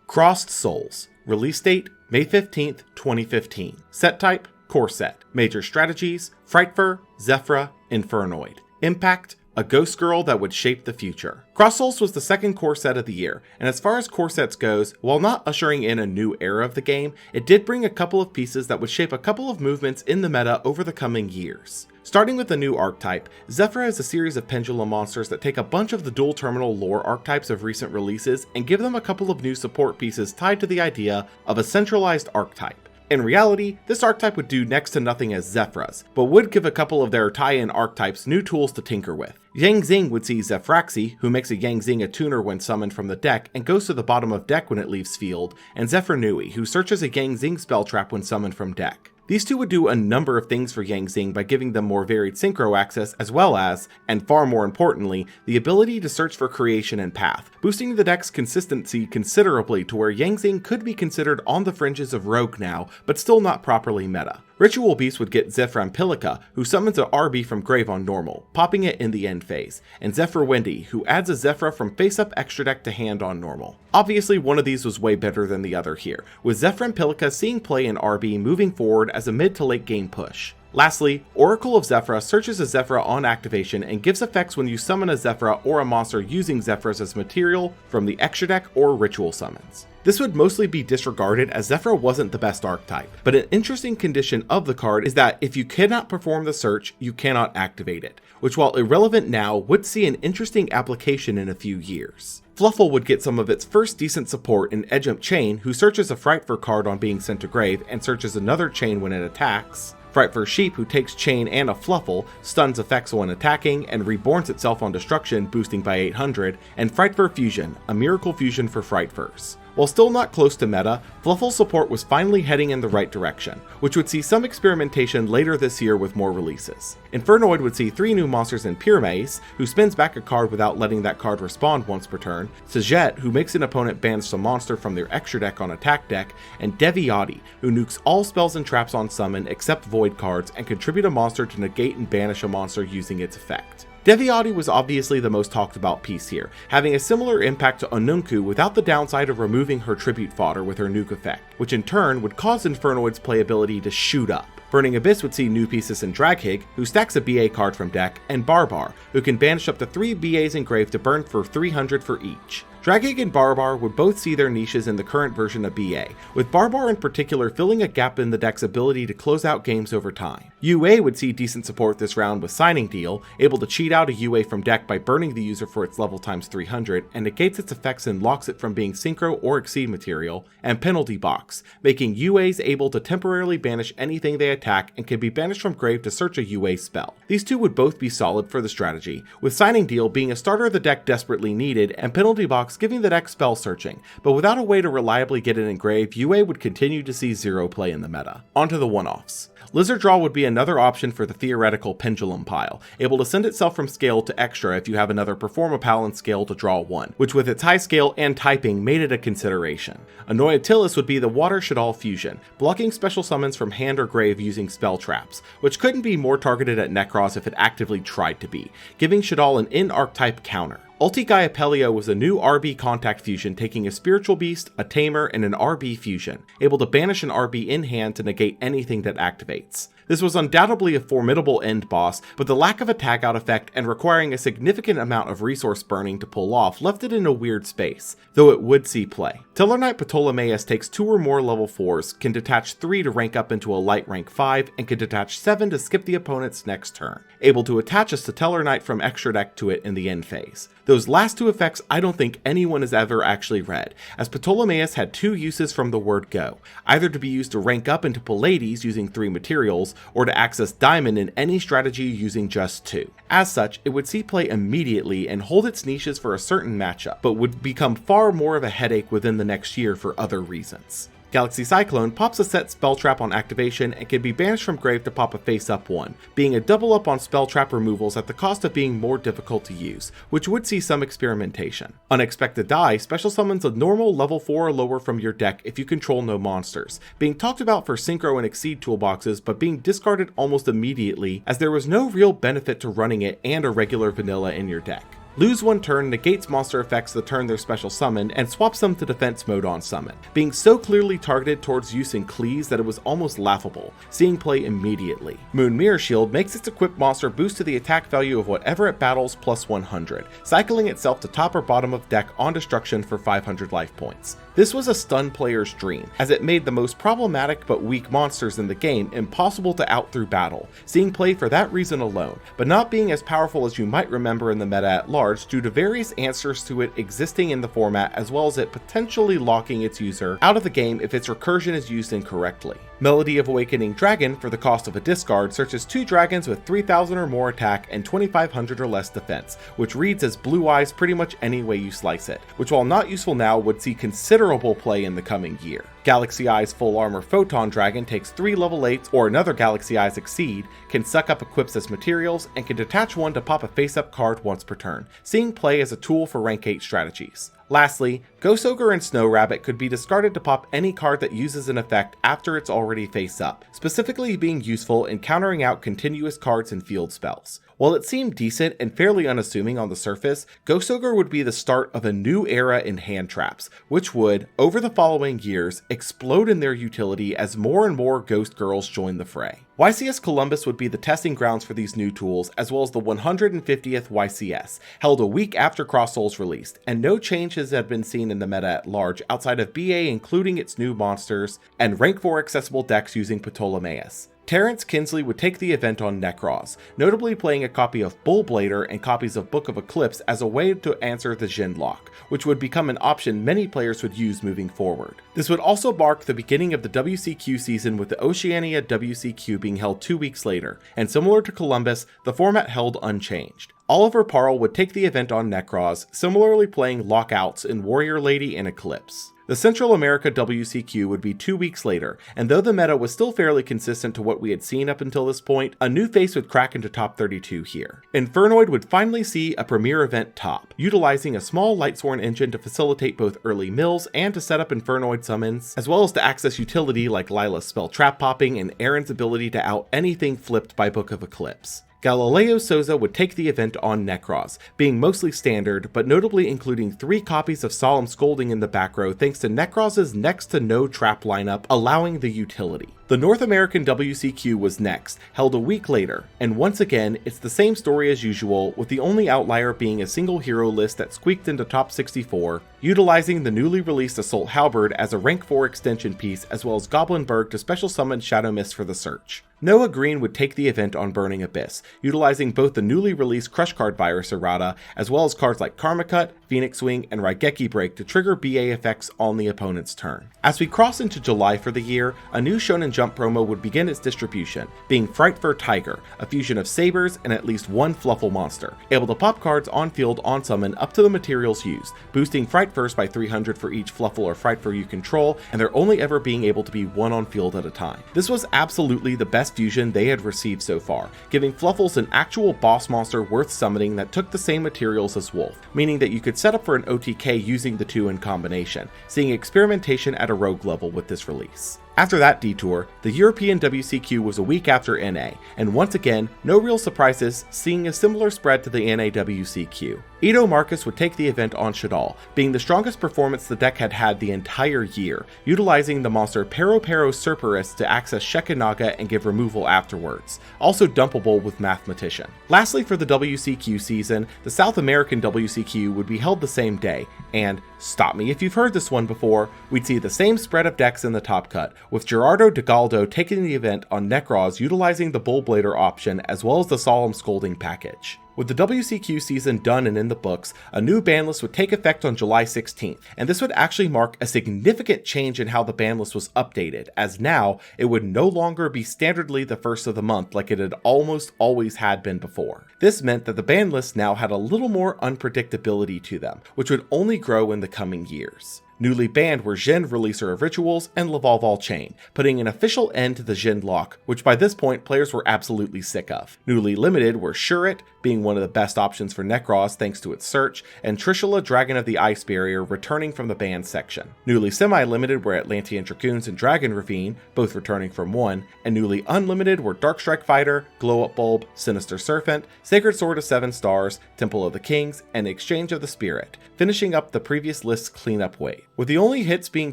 Crossed Souls. Release date May 15th, 2015. Set type Core Set. Major strategies Frightfur, Zephyra, Infernoid. Impact a ghost girl that would shape the future. Crossed Souls was the second core set of the year, and as far as core sets goes, while not ushering in a new era of the game, it did bring a couple of pieces that would shape a couple of movements in the meta over the coming years. Starting with the new archetype, Zephyra is a series of Pendulum monsters that take a bunch of the dual terminal lore archetypes of recent releases and give them a couple of new support pieces tied to the idea of a centralized archetype. In reality, this archetype would do next to nothing as Zephyra's, but would give a couple of their tie-in archetypes new tools to tinker with. Yang Xing would see Zephyraxi, who makes a Yang Xing a tuner when summoned from the deck and goes to the bottom of deck when it leaves field, and Zephyr Nui, who searches a Yang Xing spell trap when summoned from deck. These two would do a number of things for Yang Xing by giving them more varied synchro access as well as, and far more importantly, the ability to search for creation and path, boosting the deck's consistency considerably to where Yang Xing could be considered on the fringes of Rogue now, but still not properly meta. Ritual Beast would get Zephyr Ampilica, who summons a RB from grave on normal, popping it in the end phase, and Zephyr Wendy, who adds a Zephyr from face-up extra deck to hand on normal. Obviously, one of these was way better than the other here, with Zephyr Ampilica seeing play in RB moving forward as a mid to late game push. Lastly, Oracle of Zephyra searches a Zephyra on activation and gives effects when you summon a Zephyra or a monster using Zephyras as material from the extra deck or ritual summons. This would mostly be disregarded as Zephyra wasn't the best archetype, but an interesting condition of the card is that if you cannot perform the search, you cannot activate it, which while irrelevant now, would see an interesting application in a few years. Fluffle would get some of its first decent support in Edgeup Chain, who searches a Frightfur card on being sent to grave and searches another chain when it attacks. Frightfur Sheep, who takes Chain and a Fluffle, stuns effects when attacking, and reborns itself on destruction, boosting by 800, and Frightfur Fusion, a miracle fusion for Frightfurs. While still not close to meta, Fluffle's support was finally heading in the right direction, which would see some experimentation later this year with more releases. Infernoid would see 3 new monsters in Pyramace, who spins back a card without letting that card respond once per turn, Sajet, who makes an opponent banish a monster from their extra deck on attack deck, and Deviati, who nukes all spells and traps on summon except void cards and contribute a monster to negate and banish a monster using its effect. Deviati was obviously the most talked about piece here, having a similar impact to Onunku without the downside of removing her tribute fodder with her nuke effect, which in turn would cause Infernoid's playability to shoot up. Burning Abyss would see new pieces in Draghig, who stacks a BA card from deck, and Barbar, who can banish up to 3 BAs in grave to burn for 300 for each. Draghig and Barbar would both see their niches in the current version of BA, with Barbar in particular filling a gap in the deck's ability to close out games over time. UA would see decent support this round with Signing Deal, able to cheat out a UA from deck by burning the user for its level times 300, and negates its effects and locks it from being Synchro or Exceed material, and Penalty Box, making UAs able to temporarily banish anything they attack and can be banished from grave to search a UA spell. These two would both be solid for the strategy, with Signing Deal being a starter the deck desperately needed, and Penalty Box giving the deck spell searching, but without a way to reliably get it in grave, UA would continue to see zero play in the meta. Onto the one-offs. Lizard Draw would be another option for the theoretical Pendulum pile, able to send itself from scale to extra if you have another Performapal in scale to draw 1, which with its high scale and typing made it a consideration. Anoyatilis would be the Water Shadal fusion, blocking special summons from hand or grave using spell traps, which couldn't be more targeted at Nekroz if it actively tried to be, giving Shadal an in-archetype counter. Ulti Gaepelio was a new RB contact fusion taking a Spiritual Beast, a Tamer, and an RB fusion, able to banish an RB in hand to negate anything that activates. This was undoubtedly a formidable end boss, but the lack of a tag out effect and requiring a significant amount of resource burning to pull off left it in a weird space, though it would see play. Tellarknight Ptolemaeus takes 2 or more level 4s, can detach 3 to rank up into a light rank 5, and can detach 7 to skip the opponent's next turn, able to attach a Stellar Knight from extra deck to it in the end phase. Those last 2 effects I don't think anyone has ever actually read, as Ptolemaeus had 2 uses from the word go, either to be used to rank up into Pallades using 3 materials, or to access Diamond in any strategy using just 2. As such, it would see play immediately and hold its niches for a certain matchup, but would become far more of a headache within the next year for other reasons. Galaxy Cyclone pops a set spell trap on activation and can be banished from grave to pop a face-up 1, being a double up on spell trap removals at the cost of being more difficult to use, which would see some experimentation. Unexpected Die special summons a normal level 4 or lower from your deck if you control no monsters, being talked about for Synchro and Exceed toolboxes but being discarded almost immediately as there was no real benefit to running it and a regular vanilla in your deck. Lose 1 turn negates monster effects the turn they're special summoned and swaps them to defense mode on summon, being so clearly targeted towards use in Cleese that it was almost laughable, seeing play immediately. Moon Mirror Shield makes its equipped monster boost to the attack value of whatever it battles plus 100, cycling itself to top or bottom of deck on destruction for 500 life points. This was a stun player's dream, as it made the most problematic but weak monsters in the game impossible to out through battle, seeing play for that reason alone, but not being as powerful as you might remember in the meta at large due to various answers to it existing in the format as well as it potentially locking its user out of the game if its recursion is used incorrectly. Melody of Awakening Dragon, for the cost of a discard, searches 2 dragons with 3000 or more attack and 2500 or less defense, which reads as blue eyes pretty much any way you slice it, which while not useful now would see considerable play in the coming year. Galaxy Eyes Full Armor Photon Dragon takes 3 level 8s or another Galaxy Eyes Exceed, can suck up equips as materials, and can detach 1 to pop a face-up card once per turn, seeing play as a tool for rank 8 strategies. Lastly, Ghost Ogre and Snow Rabbit could be discarded to pop any card that uses an effect after it's already face up, specifically being useful in countering out continuous cards and field spells. While it seemed decent and fairly unassuming on the surface, Ghost Ogre would be the start of a new era in hand traps, which would, over the following years, explode in their utility as more and more Ghost Girls joined the fray. YCS Columbus would be the testing grounds for these new tools, as well as the 150th YCS, held a week after Cross Souls released, and no changes had been seen in the meta at large outside of BA including its new monsters and rank 4 accessible decks using Ptolemaeus. Terrence Kinsley would take the event on Necroz, notably playing a copy of Bullblader and copies of Book of Eclipse as a way to answer the Jhin lock, which would become an option many players would use moving forward. This would also mark the beginning of the WCQ season, with the Oceania WCQ being held 2 weeks later, and similar to Columbus, the format held unchanged. Oliver Parle would take the event on Necroz, similarly playing lockouts in Warrior Lady and Eclipse. The Central America WCQ would be 2 weeks later, and though the meta was still fairly consistent to what we had seen up until this point, a new face would crack into top 32 here. Infernoid would finally see a premier event top, utilizing a small Lightsworn engine to facilitate both early mills and to set up Infernoid summons, as well as to access utility like Lila's spell trap popping and Aaron's ability to out anything flipped by Book of Eclipse. Galileo Souza would take the event on Necroz, being mostly standard, but notably including 3 copies of Solemn Scolding in the back row thanks to Necroz's next to no trap lineup, allowing the utility. The North American WCQ was next, held a week later, and once again, it's the same story as usual, with the only outlier being a single hero list that squeaked into top 64, utilizing the newly released Assault Halberd as a rank 4 extension piece, as well as Goblinberg to special summon Shadow Mist for the search. Noah Green would take the event on Burning Abyss, utilizing both the newly released Crush Card Virus errata, as well as cards like Karma Cut, Phoenix Wing, and Raigeki Break to trigger BA effects on the opponent's turn. As we cross into July for the year, a new Shonen Jump promo would begin its distribution, being Frightfur Tiger, a fusion of sabers and at least one Fluffle monster, able to pop cards on field on summon up to the materials used, boosting Frightfurs by 300 for each Fluffle or Frightfur you control, and there only ever being able to be one on field at a time. This was absolutely the best fusion they had received so far, giving Fluffles an actual boss monster worth summoning that took the same materials as Wolf, meaning that you could set up for an OTK using the two in combination, seeing experimentation at a rogue level with this release. After that detour, the European WCQ was a week after NA, and once again, no real surprises, seeing a similar spread to the NA WCQ. Ito Marcus would take the event on Shadal, being the strongest performance the deck had had the entire year, utilizing the monster Pero Cerberus to access Shekinaga and give removal afterwards, also dumpable with Mathematician. Lastly, for the WCQ season, the South American WCQ would be held the same day, and, stop me if you've heard this one before, we'd see the same spread of decks in the top cut, with Gerardo de Galdo taking the event on Necroz utilizing the Bullblader option as well as the Solemn Scolding package. With the WCQ season done and in the books, a new ban list would take effect on July 16th, and this would actually mark a significant change in how the ban list was updated, as now it would no longer be standardly the first of the month like it had almost always had been before. This meant that the ban lists now had a little more unpredictability to them, which would only grow in the coming years. Newly banned were Jhin, Releaser of Rituals, and Lavalval Chain, putting an official end to the Jhin lock, which by this point players were absolutely sick of. Newly limited were Shuret, being one of the best options for Necroz thanks to its search, and Trishula, Dragon of the Ice Barrier, returning from the banned section. Newly semi-limited were Atlantean Dragoons and Dragon Ravine, both returning from 1, and newly unlimited were Darkstrike Fighter, Glow Up Bulb, Sinister Serpent, Sacred Sword of 7 Stars, Temple of the Kings, and Exchange of the Spirit, finishing up the previous list's cleanup wave. With the only hits being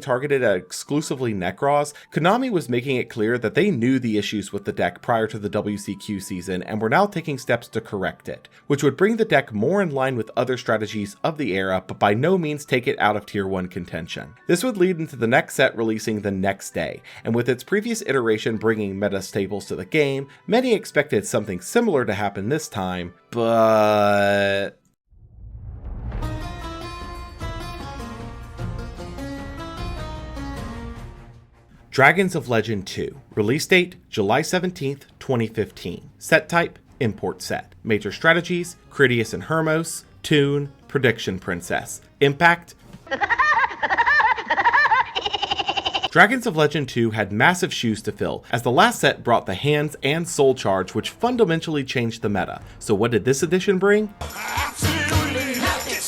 targeted at exclusively Necroz, Konami was making it clear that they knew the issues with the deck prior to the WCQ season and were now taking steps to correct it, which would bring the deck more in line with other strategies of the era, but by no means take it out of Tier 1 contention. This would lead into the next set releasing the next day, and with its previous iteration bringing meta staples to the game, many expected something similar to happen this time, but... Dragons of Legend 2. Release date, July 17th, 2015. Set type, Import Set. Major strategies, Critias and Hermos. Tune, Prediction Princess. Impact... Dragons of Legend 2 had massive shoes to fill, as the last set brought the Hands and Soul Charge, which fundamentally changed the meta. So what did this edition bring?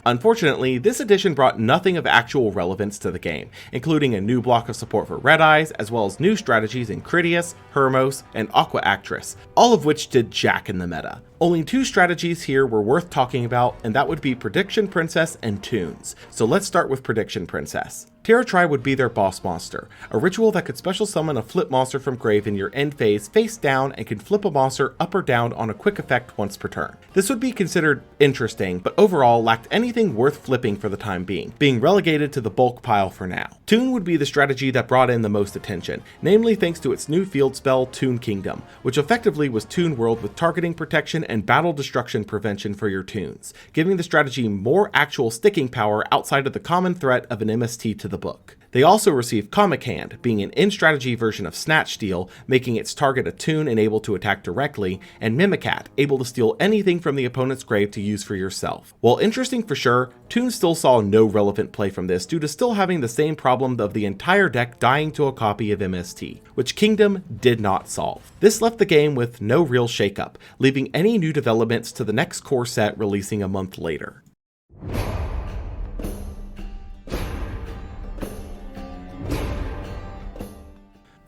Unfortunately, this edition brought nothing of actual relevance to the game, including a new block of support for Red Eyes, as well as new strategies in Critias, Hermos, and Aqua Actress, all of which did jack in the meta. Only two strategies here were worth talking about, and that would be Prediction Princess and Tunes. So let's start with Prediction Princess. Terratry would be their boss monster, a ritual that could special summon a flip monster from grave in your end phase face down and can flip a monster up or down on a quick effect once per turn. This would be considered interesting, but overall lacked anything worth flipping for the time being relegated to the bulk pile for now. Tune would be the strategy that brought in the most attention, namely thanks to its new field spell, Tune Kingdom, which effectively was Tune World with targeting protection and battle destruction prevention for your tunes, giving the strategy more actual sticking power outside of the common threat of an MST to the book. They also received Comic Hand, being an in-strategy version of Snatch Steal, making its target a tune and able to attack directly, and Mimicat, able to steal anything from the opponent's grave to use for yourself. While interesting for sure, Tune still saw no relevant play from this due to still having the same problem of the entire deck dying to a copy of MST, which Kingdom did not solve. This left the game with no real shakeup, leaving any new developments to the next core set releasing a month later.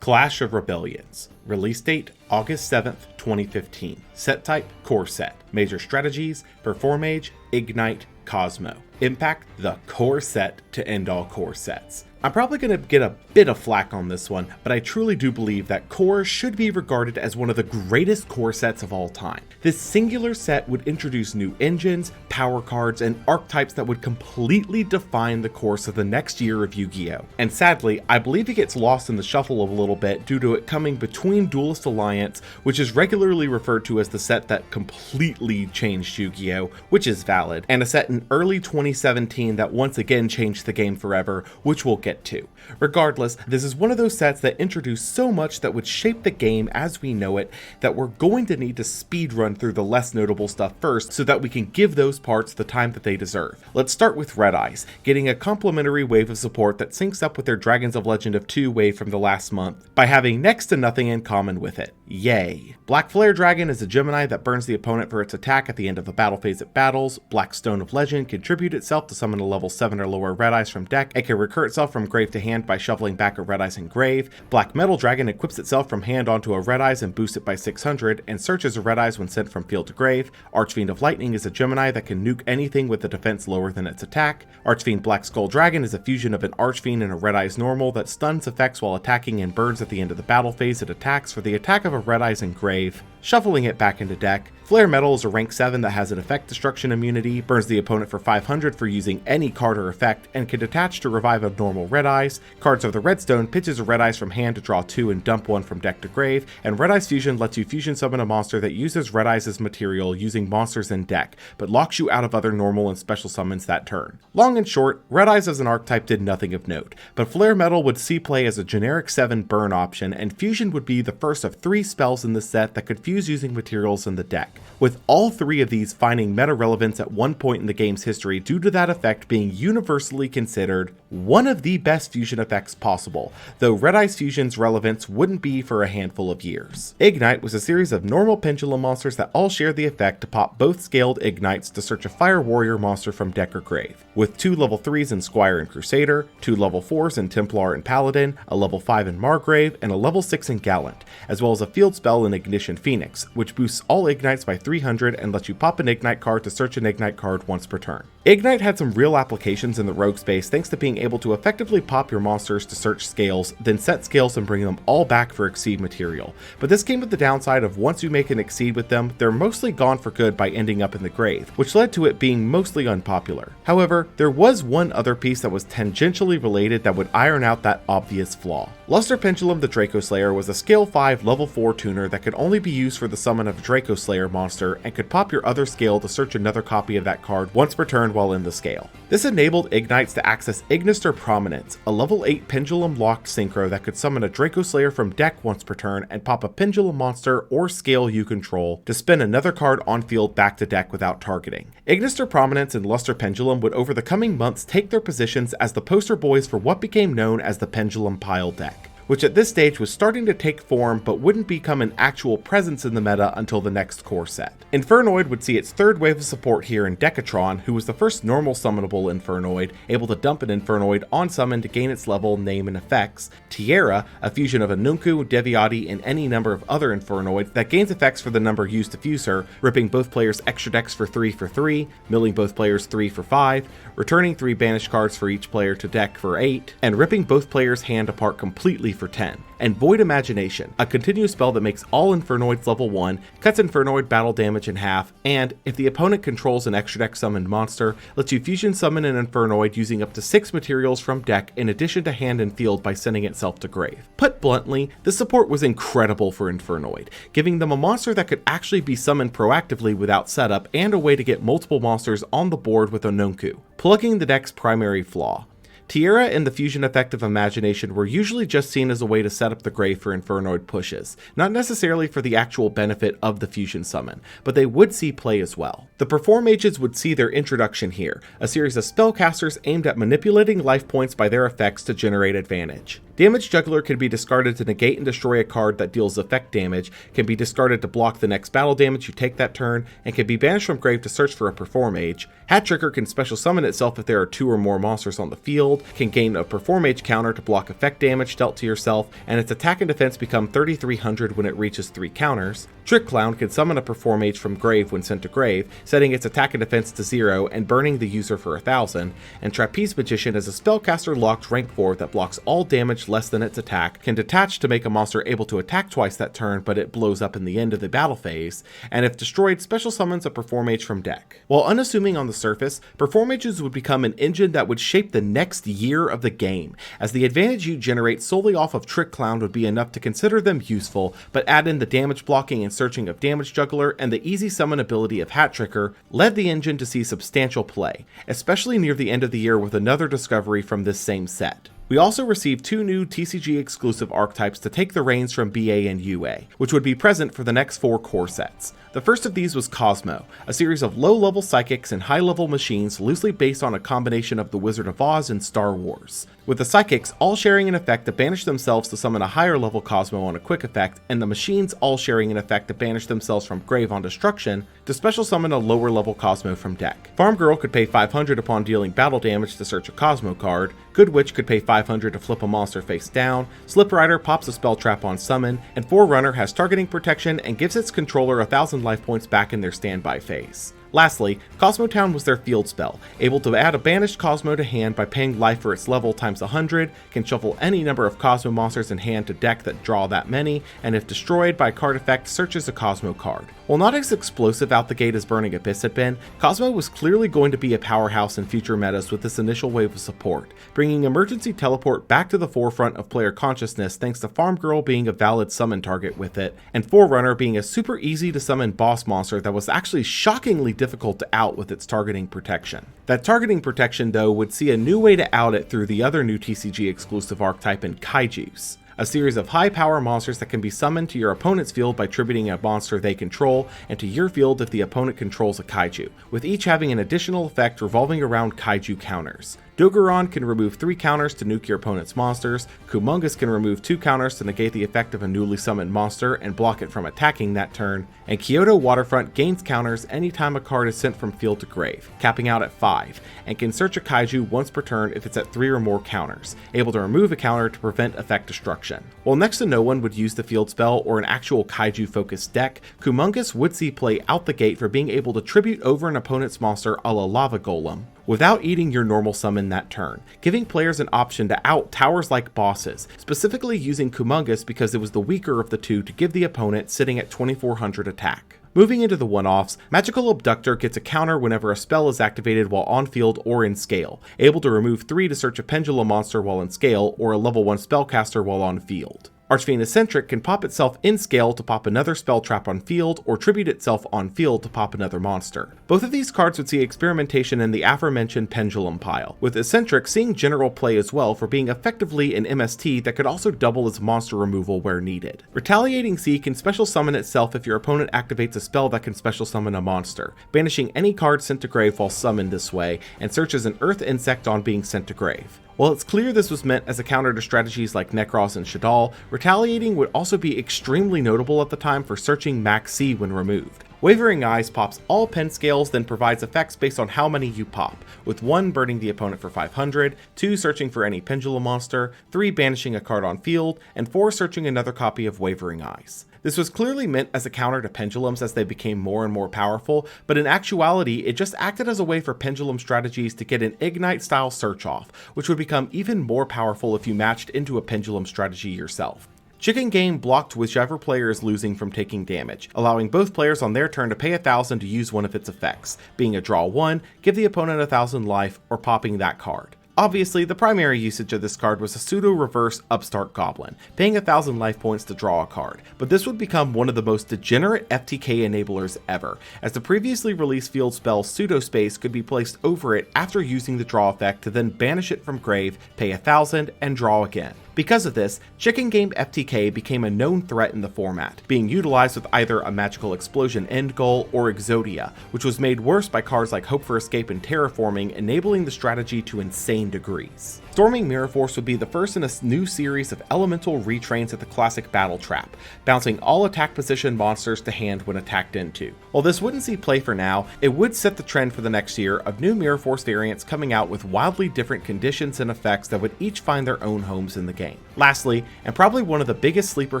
Clash of Rebellions. Release date August 7th, 2015. Set type Core Set. Major strategies Perform Age, Ignite, Cosmo. Impact the core set to end all core sets. I'm probably going to get a bit of flack on this one, but I truly do believe that Core should be regarded as one of the greatest core sets of all time. This singular set would introduce new engines, power cards, and archetypes that would completely define the course of the next year of Yu-Gi-Oh! And sadly, I believe it gets lost in the shuffle a little bit due to it coming between Duelist Alliance, which is regularly referred to as the set that completely changed Yu-Gi-Oh!, which is valid, and a set in early 2017 that once again changed the game forever, which we'll get to. Regardless, this is one of those sets that introduced so much that would shape the game as we know it that we're going to need to speed run through the less notable stuff first so that we can give those parts the time that they deserve. Let's start with Red Eyes, getting a complimentary wave of support that syncs up with their Dragons of Legend of 2 wave from the last month by having next to nothing in common with it. Yay! Black Flare Dragon is a Gemini that burns the opponent for its attack at the end of the battle phase it battles. Black Stone of Legend contributes itself to summon a level 7 or lower Red Eyes from deck and can recur itself from grave to hand by shuffling back a Red Eyes in grave. Black Metal Dragon equips itself from hand onto a Red Eyes and boosts it by 600 and searches a Red Eyes when sent from field to grave. Archfiend of Lightning is a Gemini that can nuke anything with a defense lower than its attack. Archfiend Black Skull Dragon is a fusion of an Archfiend and a Red Eyes normal that stuns effects while attacking and burns at the end of the battle phase it attacks for the attack of a Red Eyes in grave, shuffling it back into deck. Flare Metal is a rank 7 that has an effect destruction immunity, burns the opponent for 500 for using any card or effect, and can detach to revive a normal Red Eyes. Cards of the Redstone pitches a Red Eyes from hand to draw 2 and dump 1 from deck to grave, and Red Eyes Fusion lets you fusion summon a monster that uses Red Eyes as material using monsters in deck, but locks you out of other normal and special summons that turn. Long and short, Red Eyes as an archetype did nothing of note, but Flare Metal would see play as a generic 7 burn option, and Fusion would be the first of 3 spells in the set that could fuse using materials in the deck, with all 3 of these finding meta relevance at one point in the game's history due to that effect being universally considered one of the best fusion effects possible, though Red Eyes Fusion's relevance wouldn't be for a handful of years. Ignite was a series of normal Pendulum monsters that all shared the effect to pop both scaled Ignites to search a Fire Warrior monster from deck or grave, with 2 level 3s in Squire and Crusader, 2 level 4s in Templar and Paladin, a level 5 in Margrave, and a level 6 in Gallant, as well as a field spell in Ignition Phoenix, which boosts all Ignites by 300 and lets you pop an Ignite card to search an Ignite card once per turn. Ignite had some real applications in the rogue space thanks to being able to effectively pop your monsters to search scales, then set scales and bring them all back for Exceed material. But this came with the downside of once you make an Exceed with them, they're mostly gone for good by ending up in the grave, which led to it being mostly unpopular. However, there was one other piece that was tangentially related that would iron out that obvious flaw. Luster Pendulum the Draco Slayer was a scale 5 level 4 tuner that could only be used for the summon of a Draco Slayer monster and could pop your other scale to search another copy of that card once per turn while in the scale. This enabled Ignites to access Ignister Prominence, a level 8 Pendulum locked synchro that could summon a Draco Slayer from deck once per turn and pop a Pendulum monster or scale you control to spin another card on field back to deck without targeting. Ignister Prominence and Luster Pendulum would over the coming months take their positions as the poster boys for what became known as the Pendulum Pile deck, which at this stage was starting to take form but wouldn't become an actual presence in the meta until the next core set. Infernoid would see its third wave of support here in Decatron, who was the first normal summonable Infernoid, able to dump an Infernoid on summon to gain its level, name, and effects. Tierra, a fusion of a Nunku, Deviati, and any number of other Infernoids that gains effects for the number used to fuse her, ripping both players' extra decks for 3, milling both players 3 for 5, returning 3 banished cards for each player to deck for 8, and ripping both players' hand apart completely for 10. And Void Imagination, a continuous spell that makes all Infernoids level 1, cuts Infernoid battle damage in half, and, if the opponent controls an extra deck summoned monster, lets you fusion summon an Infernoid using up to 6 materials from deck in addition to hand and field by sending itself to grave. Put bluntly, this support was incredible for Infernoid, giving them a monster that could actually be summoned proactively without setup and a way to get multiple monsters on the board with a Nunku, plugging the deck's primary flaw. Tierra and the fusion effect of Imagination were usually just seen as a way to set up the grave for Infernoid pushes, not necessarily for the actual benefit of the fusion summon, but they would see play as well. The Perform Mages would see their introduction here, a series of spellcasters aimed at manipulating life points by their effects to generate advantage. Damage Juggler can be discarded to negate and destroy a card that deals effect damage, can be discarded to block the next battle damage you take that turn, and can be banished from grave to search for a Perform Mage. Hat Tricker can special summon itself if there are 2 or more monsters on the field, can gain a Perform Mage counter to block effect damage dealt to yourself, and its attack and defense become 3300 when it reaches 3 counters. Trick Clown can summon a Perform Mage from grave when sent to grave, setting its attack and defense to 0 and burning the user for 1000, and Trapeze Magician is a spellcaster locked rank 4 that blocks all damage less than its attack, can detach to make a monster able to attack twice that turn but it blows up in the end of the battle phase, and if destroyed, special summons a Perform Mage from deck. While unassuming on the surface, Perform Mages would become an engine that would shape the next year of the game, as the advantage you generate solely off of Trick Clown would be enough to consider them useful, but add in the damage blocking and searching of Damage Juggler and the easy summon ability of Hat Tricker led the engine to see substantial play, especially near the end of the year with another discovery from this same set. We also received 2 new TCG exclusive archetypes to take the reins from BA and UA, which would be present for the next 4 core sets. The first of these was Cosmo, a series of low-level psychics and high-level machines loosely based on a combination of The Wizard of Oz and Star Wars, with the psychics all sharing an effect to banish themselves to summon a higher-level Cosmo on a quick effect, and the machines all sharing an effect to banish themselves from grave on destruction to special summon a lower-level Cosmo from deck. Farm Girl could pay 500 upon dealing battle damage to search a Cosmo card, Good Witch could pay 500 to flip a monster face down, Slip Rider pops a spell trap on summon, and Forerunner has targeting protection and gives its controller 1000 life points back in their standby phase. Lastly, Cosmo Town was their field spell, able to add a banished Cosmo to hand by paying life for its level times 100, can shuffle any number of Cosmo monsters in hand to deck that draw that many, and if destroyed by card effect, searches a Cosmo card. While not as explosive out the gate as Burning Abyss had been, Cosmo was clearly going to be a powerhouse in future metas with this initial wave of support, bringing Emergency Teleport back to the forefront of player consciousness thanks to Farm Girl being a valid summon target with it, and Forerunner being a super easy to summon boss monster that was actually shockingly difficult to out with its targeting protection. That targeting protection though would see a new way to out it through the other new TCG exclusive archetype in Kaijus, a series of high power monsters that can be summoned to your opponent's field by tributing a monster they control, and to your field if the opponent controls a kaiju, with each having an additional effect revolving around kaiju counters. Dogoron can remove 3 counters to nuke your opponent's monsters, Kumongus can remove 2 counters to negate the effect of a newly summoned monster and block it from attacking that turn, and Kyoto Waterfront gains counters anytime a card is sent from field to grave, capping out at 5, and can search a kaiju once per turn if it's at 3 or more counters, able to remove a counter to prevent effect destruction. While next to no one would use the field spell or an actual kaiju focused deck, Kumongus would see play out the gate for being able to tribute over an opponent's monster a la Lava Golem, without eating your normal summon that turn, giving players an option to out towers like bosses, specifically using Kumongus because it was the weaker of the two to give the opponent sitting at 2400 attack. Moving into the one-offs, Magical Abductor gets a counter whenever a spell is activated while on field or in scale, able to remove 3 to search a Pendulum monster while in scale or a level 1 spellcaster while on field. Archfiend Eccentric can pop itself in scale to pop another spell trap on field, or tribute itself on field to pop another monster. Both of these cards would see experimentation in the aforementioned Pendulum pile, with Eccentric seeing general play as well for being effectively an MST that could also double as monster removal where needed. Retaliating Sea can special summon itself if your opponent activates a spell that can special summon a monster, banishing any card sent to grave while summoned this way, and searches an Earth Insect on being sent to grave. While it's clear this was meant as a counter to strategies like Necros and Shaddoll, retaliating would also be extremely notable at the time for searching Max C when removed. Wavering Eyes pops all pen scales, then provides effects based on how many you pop, with 1 burning the opponent for 500, 2 searching for any Pendulum monster, 3 banishing a card on field, and 4 searching another copy of Wavering Eyes. This was clearly meant as a counter to Pendulums as they became more and more powerful, but in actuality it just acted as a way for Pendulum strategies to get an Ignite style search off, which would become even more powerful if you matched into a Pendulum strategy yourself. Chicken Game blocked whichever player is losing from taking damage, allowing both players on their turn to pay 1,000 to use one of its effects, being a draw 1, give the opponent 1,000 life, or popping that card. Obviously, the primary usage of this card was a pseudo-reverse Upstart Goblin, paying 1,000 life points to draw a card, but this would become one of the most degenerate FTK enablers ever, as the previously released field spell Pseudo Space could be placed over it after using the draw effect to then banish it from grave, pay 1,000, and draw again. Because of this, Chicken Game FTK became a known threat in the format, being utilized with either a Magical Explosion end goal or Exodia, which was made worse by cards like Hope for Escape and Terraforming, enabling the strategy to insane degrees. Storming Mirror Force would be the first in a new series of elemental retrains at the classic Battle Trap, bouncing all attack position monsters to hand when attacked into. While this wouldn't see play for now, it would set the trend for the next year of new Mirror Force variants coming out with wildly different conditions and effects that would each find their own homes in the game. Lastly, and probably one of the biggest sleeper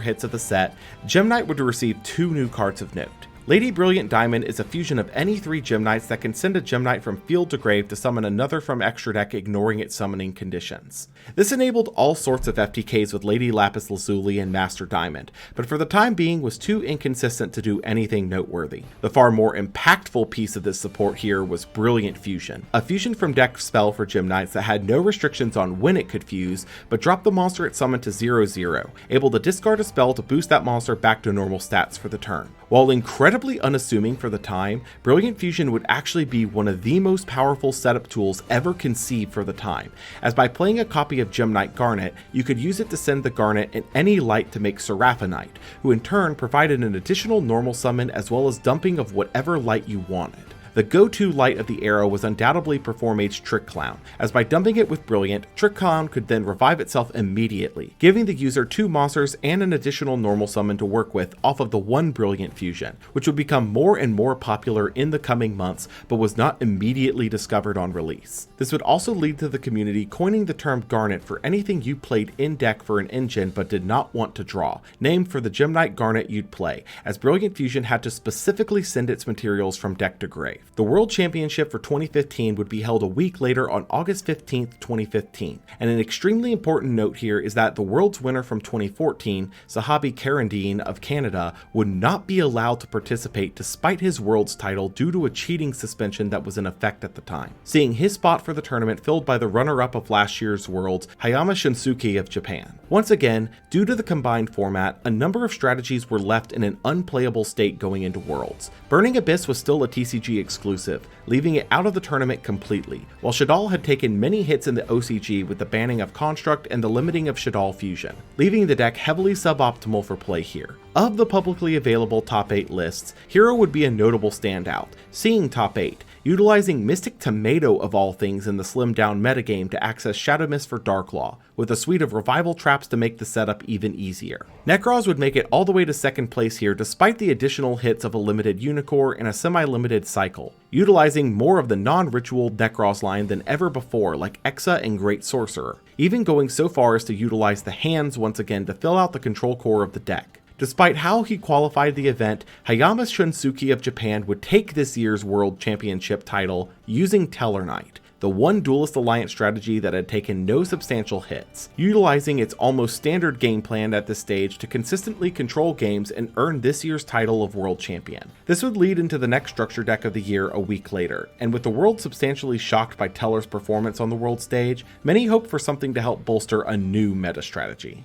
hits of the set, Gem Knight would receive 2 new cards of note. Lady Brilliant Diamond is a fusion of any 3 Gem Knights that can send a Gem Knight from field to grave to summon another from extra deck, ignoring its summoning conditions. This enabled all sorts of FTKs with Lady Lapis Lazuli and Master Diamond, but for the time being was too inconsistent to do anything noteworthy. The far more impactful piece of this support here was Brilliant Fusion, a fusion from deck spell for Gem Knights that had no restrictions on when it could fuse, but dropped the monster it summoned to 0/0, able to discard a spell to boost that monster back to normal stats for the turn. While incredibly unassuming for the time, Brilliant Fusion would actually be one of the most powerful setup tools ever conceived for the time, as by playing a copy of Gem Knight Garnet, you could use it to send the Garnet in any light to make Seraphonite, who in turn provided an additional normal summon as well as dumping of whatever light you wanted. The go-to light of the era was undoubtedly Perform Age Trick Clown, as by dumping it with Brilliant, Trick Clown could then revive itself immediately, giving the user 2 monsters and an additional normal summon to work with off of the 1 Brilliant Fusion, which would become more and more popular in the coming months, but was not immediately discovered on release. This would also lead to the community coining the term Garnet for anything you played in deck for an engine but did not want to draw, named for the Gem Knight Garnet you'd play, as Brilliant Fusion had to specifically send its materials from deck to grave. The World Championship for 2015 would be held a week later on August 15th, 2015, and an extremely important note here is that the World's winner from 2014, Sahabi Karandine of Canada, would not be allowed to participate despite his World's title due to a cheating suspension that was in effect at the time, seeing his spot for the tournament filled by the runner-up of last year's Worlds, Hayama Shinsuke of Japan. Once again, due to the combined format, a number of strategies were left in an unplayable state going into Worlds. Burning Abyss was still a TCG exclusive, leaving it out of the tournament completely, while Shaddoll had taken many hits in the OCG with the banning of Construct and the limiting of Shaddoll Fusion, leaving the deck heavily suboptimal for play here. Of the publicly available top 8 lists, Hero would be a notable standout, seeing top 8, utilizing Mystic Tomato of all things in the slimmed down metagame to access Shadow Mist for Darklaw, with a suite of revival traps to make the setup even easier. Necros would make it all the way to second place here despite the additional hits of a limited Unicorn and a semi-limited cycle, utilizing more of the non-ritual Necros line than ever before like Exa and Great Sorcerer, even going so far as to utilize the hands once again to fill out the control core of the deck. Despite how he qualified the event, Hayama Shinsuke of Japan would take this year's World Championship title using Tellarknight, the one Duelist Alliance strategy that had taken no substantial hits, utilizing its almost standard game plan at this stage to consistently control games and earn this year's title of World Champion. This would lead into the next structure deck of the year a week later, and with the world substantially shocked by Tellar's performance on the world stage, many hoped for something to help bolster a new meta strategy.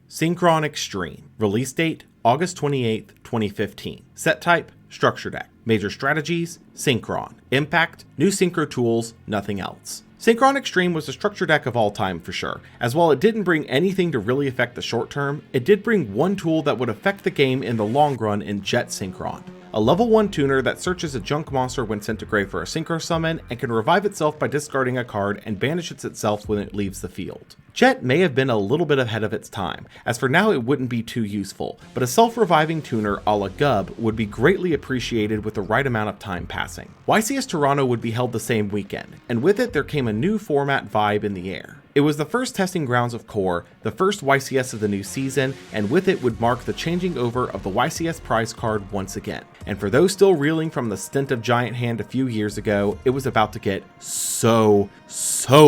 Synchron Extreme. Release date, August 28th, 2015. Set type, Structure Deck. Major strategies, Synchron. Impact, new Synchro tools, nothing else. Synchron Extreme was the structure deck of all time for sure, as while it didn't bring anything to really affect the short term, it did bring one tool that would affect the game in the long run in Jet Synchron. a level 1 tuner that searches a junk monster when sent to grave for a synchro summon and can revive itself by discarding a card and banishes itself when it leaves the field. Jet may have been a little bit ahead of its time, as for now it wouldn't be too useful, but a self-reviving tuner a la Gub would be greatly appreciated with the right amount of time passing. YCS Toronto would be held the same weekend, and with it there came a new format vibe in the air. It was the first testing grounds of Core, the first YCS of the new season, and with it would mark the changing over of the YCS prize card once again. And for those still reeling from the stint of Giant Hand a few years ago, it was about to get so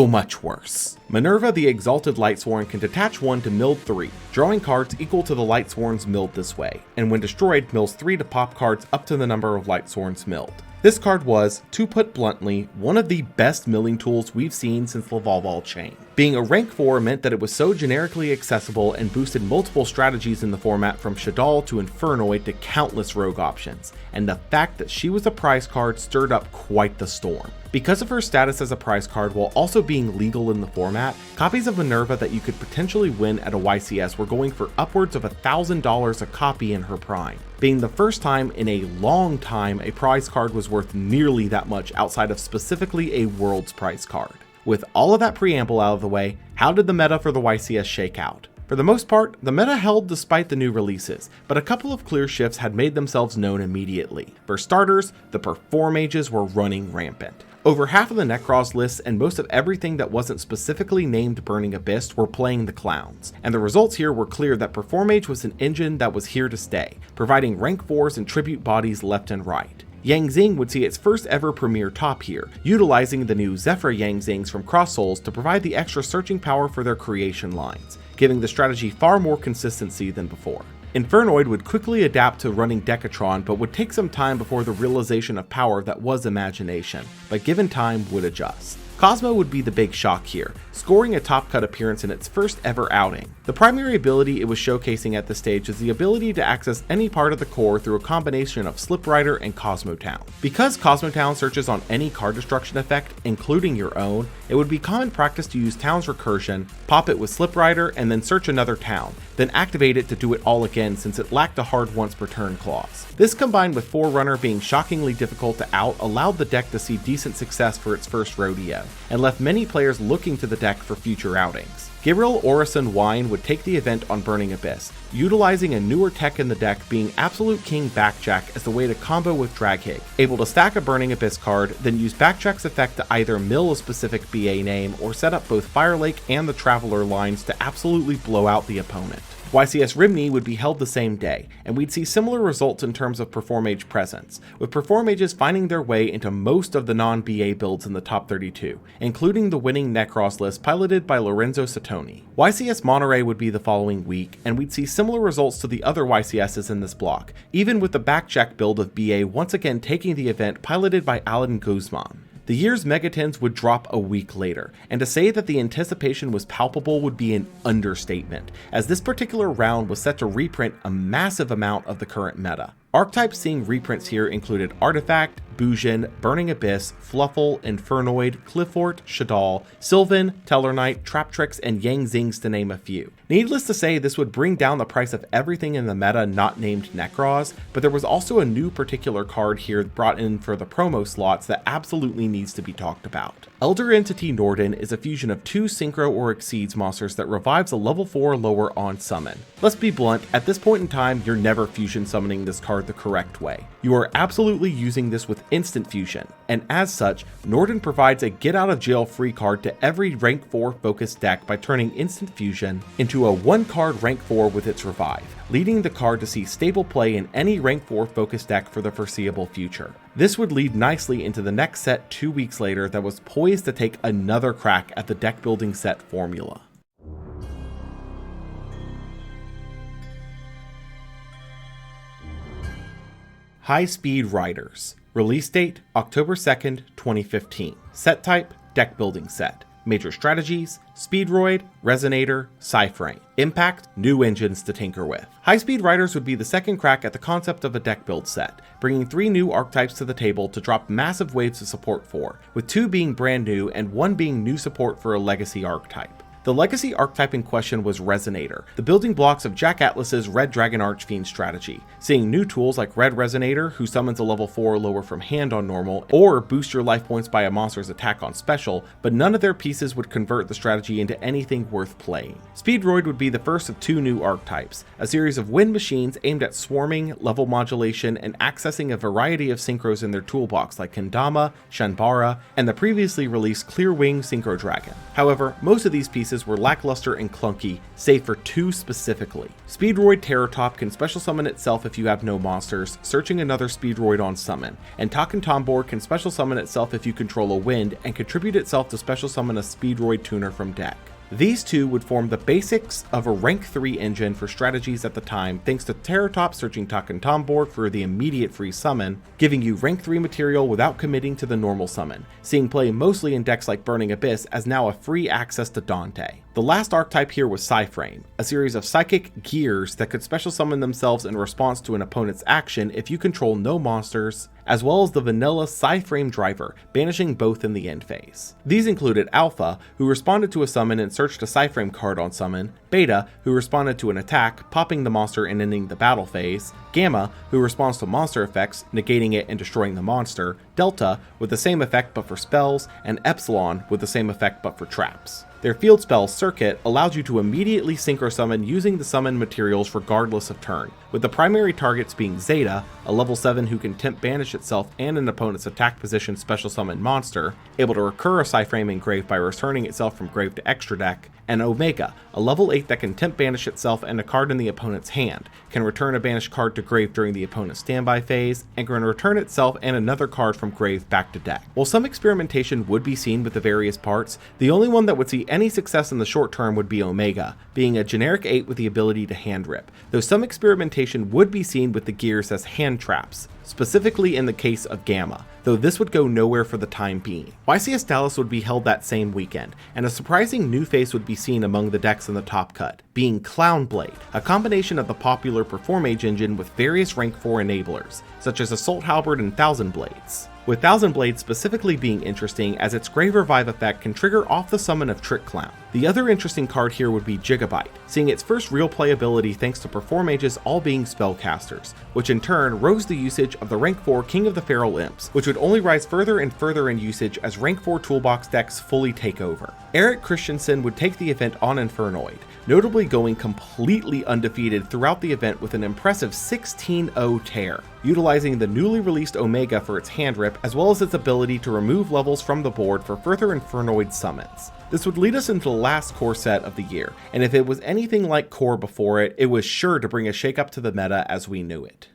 much worse. Minerva the Exalted Lightsworn can detach 1 to mill 3, drawing cards equal to the Lightsworns milled this way, and when destroyed mills 3 to pop cards up to the number of Lightsworns milled. This card was, to put bluntly, one of the best milling tools we've seen since Lavalval Chain. Being a rank 4 meant that it was so generically accessible and boosted multiple strategies in the format from Shaddoll to Infernoid to countless rogue options, and the fact that she was a prize card stirred up quite the storm. Because of her status as a prize card while also being legal in the format, copies of Minerva that you could potentially win at a YCS were going for upwards of $1,000 a copy in her prime, being the first time in a long time a prize card was worth nearly that much outside of specifically a World's prize card. With all of that preamble out of the way, how did the meta for the YCS shake out? For the most part, the meta held despite the new releases, but a couple of clear shifts had made themselves known immediately. For starters, the Perform Mages were running rampant. Over half of the Necros lists and most of everything that wasn't specifically named Burning Abyss were playing the clowns, and the results here were clear that Perform Mage was an engine that was here to stay, providing rank 4s and tribute bodies left and right. Yang Zing would see its first ever premier top here, utilizing the new Zephyr Yang Zings from Cross Souls to provide the extra searching power for their creation lines, giving the strategy far more consistency than before. Infernoid would quickly adapt to running Decatron, but would take some time before the realization of power that was Imagination, but given time would adjust. Cosmo would be the big shock here, scoring a top cut appearance in its first ever outing. The primary ability it was showcasing at this stage is the ability to access any part of the core through a combination of Slip Rider and Cosmotown. Because Cosmotown searches on any card destruction effect, including your own, it would be common practice to use Town's recursion, pop it with Slip Rider, and then search another town, then activate it to do it all again since it lacked a hard once per turn clause. This combined with Forerunner being shockingly difficult to out allowed the deck to see decent success for its first rodeo, and left many players looking to the deck for future outings. Gabriel Orison Wine would take the event on Burning Abyss, utilizing a newer tech in the deck being Absolute King Backjack as the way to combo with Draghig, able to stack a Burning Abyss card, then use Backjack's effect to either mill a specific BA name or set up both Firelake and the Traveler lines to absolutely blow out the opponent. YCS Rimni would be held the same day, and we'd see similar results in terms of Perform Mage presence, with Perform Mages finding their way into most of the non-BA builds in the top 32, including the winning Necros list piloted by Lorenzo Satoni. YCS Monterey would be the following week, and we'd see similar results to the other YCSs in this block, even with the backcheck build of BA once again taking the event piloted by Alan Guzman. The year's Megatins would drop a week later, and to say that the anticipation was palpable would be an understatement, as this particular round was set to reprint a massive amount of the current meta. Archetypes seeing reprints here included Artifact, Bujin, Burning Abyss, Fluffle, Infernoid, Cliffort, Shaddoll, Sylvan, Tellarknight, Traptrix, and Yang Zings to name a few. Needless to say, this would bring down the price of everything in the meta not named Necros, but there was also a new particular card here brought in for the promo slots that absolutely needs to be talked about. Elder Entity Norden is a fusion of 2 Synchro or Exceeds monsters that revives a level 4 or lower on summon. Let's be blunt, at this point in time, you're never fusion summoning this card the correct way. You are absolutely using this with instant fusion, and as such, Norden provides a get out of jail free card to every rank 4 focused deck by turning instant fusion into a 1 card rank 4 with its revive, leading the card to see stable play in any rank 4 focused deck for the foreseeable future. This would lead nicely into the next set 2 weeks later that was poised to take another crack at the deck building set formula. High Speed Riders. Release date October 2nd, 2015. Set type Deck Building Set. Major strategies, Speedroid, Resonator, Cyframe. Impact, new engines to tinker with. High Speed Riders would be the second crack at the concept of a deck build set, bringing 3 new archetypes to the table to drop massive waves of support for, with 2 being brand new and 1 being new support for a legacy archetype. The legacy archetype in question was Resonator, the building blocks of Jack Atlas's Red Dragon Archfiend strategy, seeing new tools like Red Resonator, who summons a level 4 or lower from hand on normal, or boost your life points by a monster's attack on special, but none of their pieces would convert the strategy into anything worth playing. Speedroid would be the first of 2 new archetypes, a series of wind machines aimed at swarming, level modulation, and accessing a variety of synchros in their toolbox like Kendama, Shanbara, and the previously released Clearwing Synchro Dragon. However, most of these pieces were lackluster and clunky, save for 2 specifically. Speedroid Terrortop can special summon itself if you have no monsters, searching another Speedroid on summon, and Takentombor can special summon itself if you control a wind and contribute itself to special summon a Speedroid tuner from deck. These 2 would form the basics of a rank 3 engine for strategies at the time, thanks to Terrortop searching Takentombor for the immediate free summon, giving you rank 3 material without committing to the normal summon, seeing play mostly in decks like Burning Abyss as now a free access to Dante. The last archetype here was Psyframe, a series of psychic gears that could special summon themselves in response to an opponent's action if you control no monsters, as well as the vanilla Psyframe driver, banishing both in the end phase. These included Alpha, who responded to a summon and searched a Psyframe card on summon, Beta, who responded to an attack, popping the monster and ending the battle phase, Gamma, who responds to monster effects, negating it and destroying the monster, Delta, with the same effect but for spells, and Epsilon, with the same effect but for traps. Their field spell, Circuit, allowed you to immediately synchro summon using the summon materials regardless of turn, with the primary targets being Zeta, a level 7 who can tempt banish itself and an opponent's attack position special summon monster, able to recur a Psyframe in grave by returning itself from grave to extra deck, and Omega, a level 8 that can tempt banish itself and a card in the opponent's hand, can return a banished card to grave during the opponent's standby phase, and can return itself and another card from grave back to deck. While some experimentation would be seen with the various parts, the only one that would see any success in the short term would be Omega, being a generic 8 with the ability to hand rip, though some experimentation would be seen with the gears as hand traps, specifically in the case of Gamma, though this would go nowhere for the time being. YCS Dallas would be held that same weekend, and a surprising new face would be seen among the decks in the top cut, being Clownblade, a combination of the popular Perform Mage engine with various rank 4 enablers, such as Assault Halberd and Thousand Blades, with Thousand Blades specifically being interesting as its Grave Revive effect can trigger off the summon of Trick Clown. The other interesting card here would be Gigabyte, seeing its first real playability thanks to Perform Mages all being spellcasters, which in turn rose the usage of the rank 4 King of the Feral Imps, which would only rise further and further in usage as rank 4 toolbox decks fully take over. Eric Christensen would take the event on Infernoid, notably going completely undefeated throughout the event with an impressive 16-0 tear, utilizing the newly released Omega for its hand rip as well as its ability to remove levels from the board for further Infernoid summons. This would lead us into the last core set of the year, and if it was anything like core before it, it was sure to bring a shakeup to the meta as we knew it.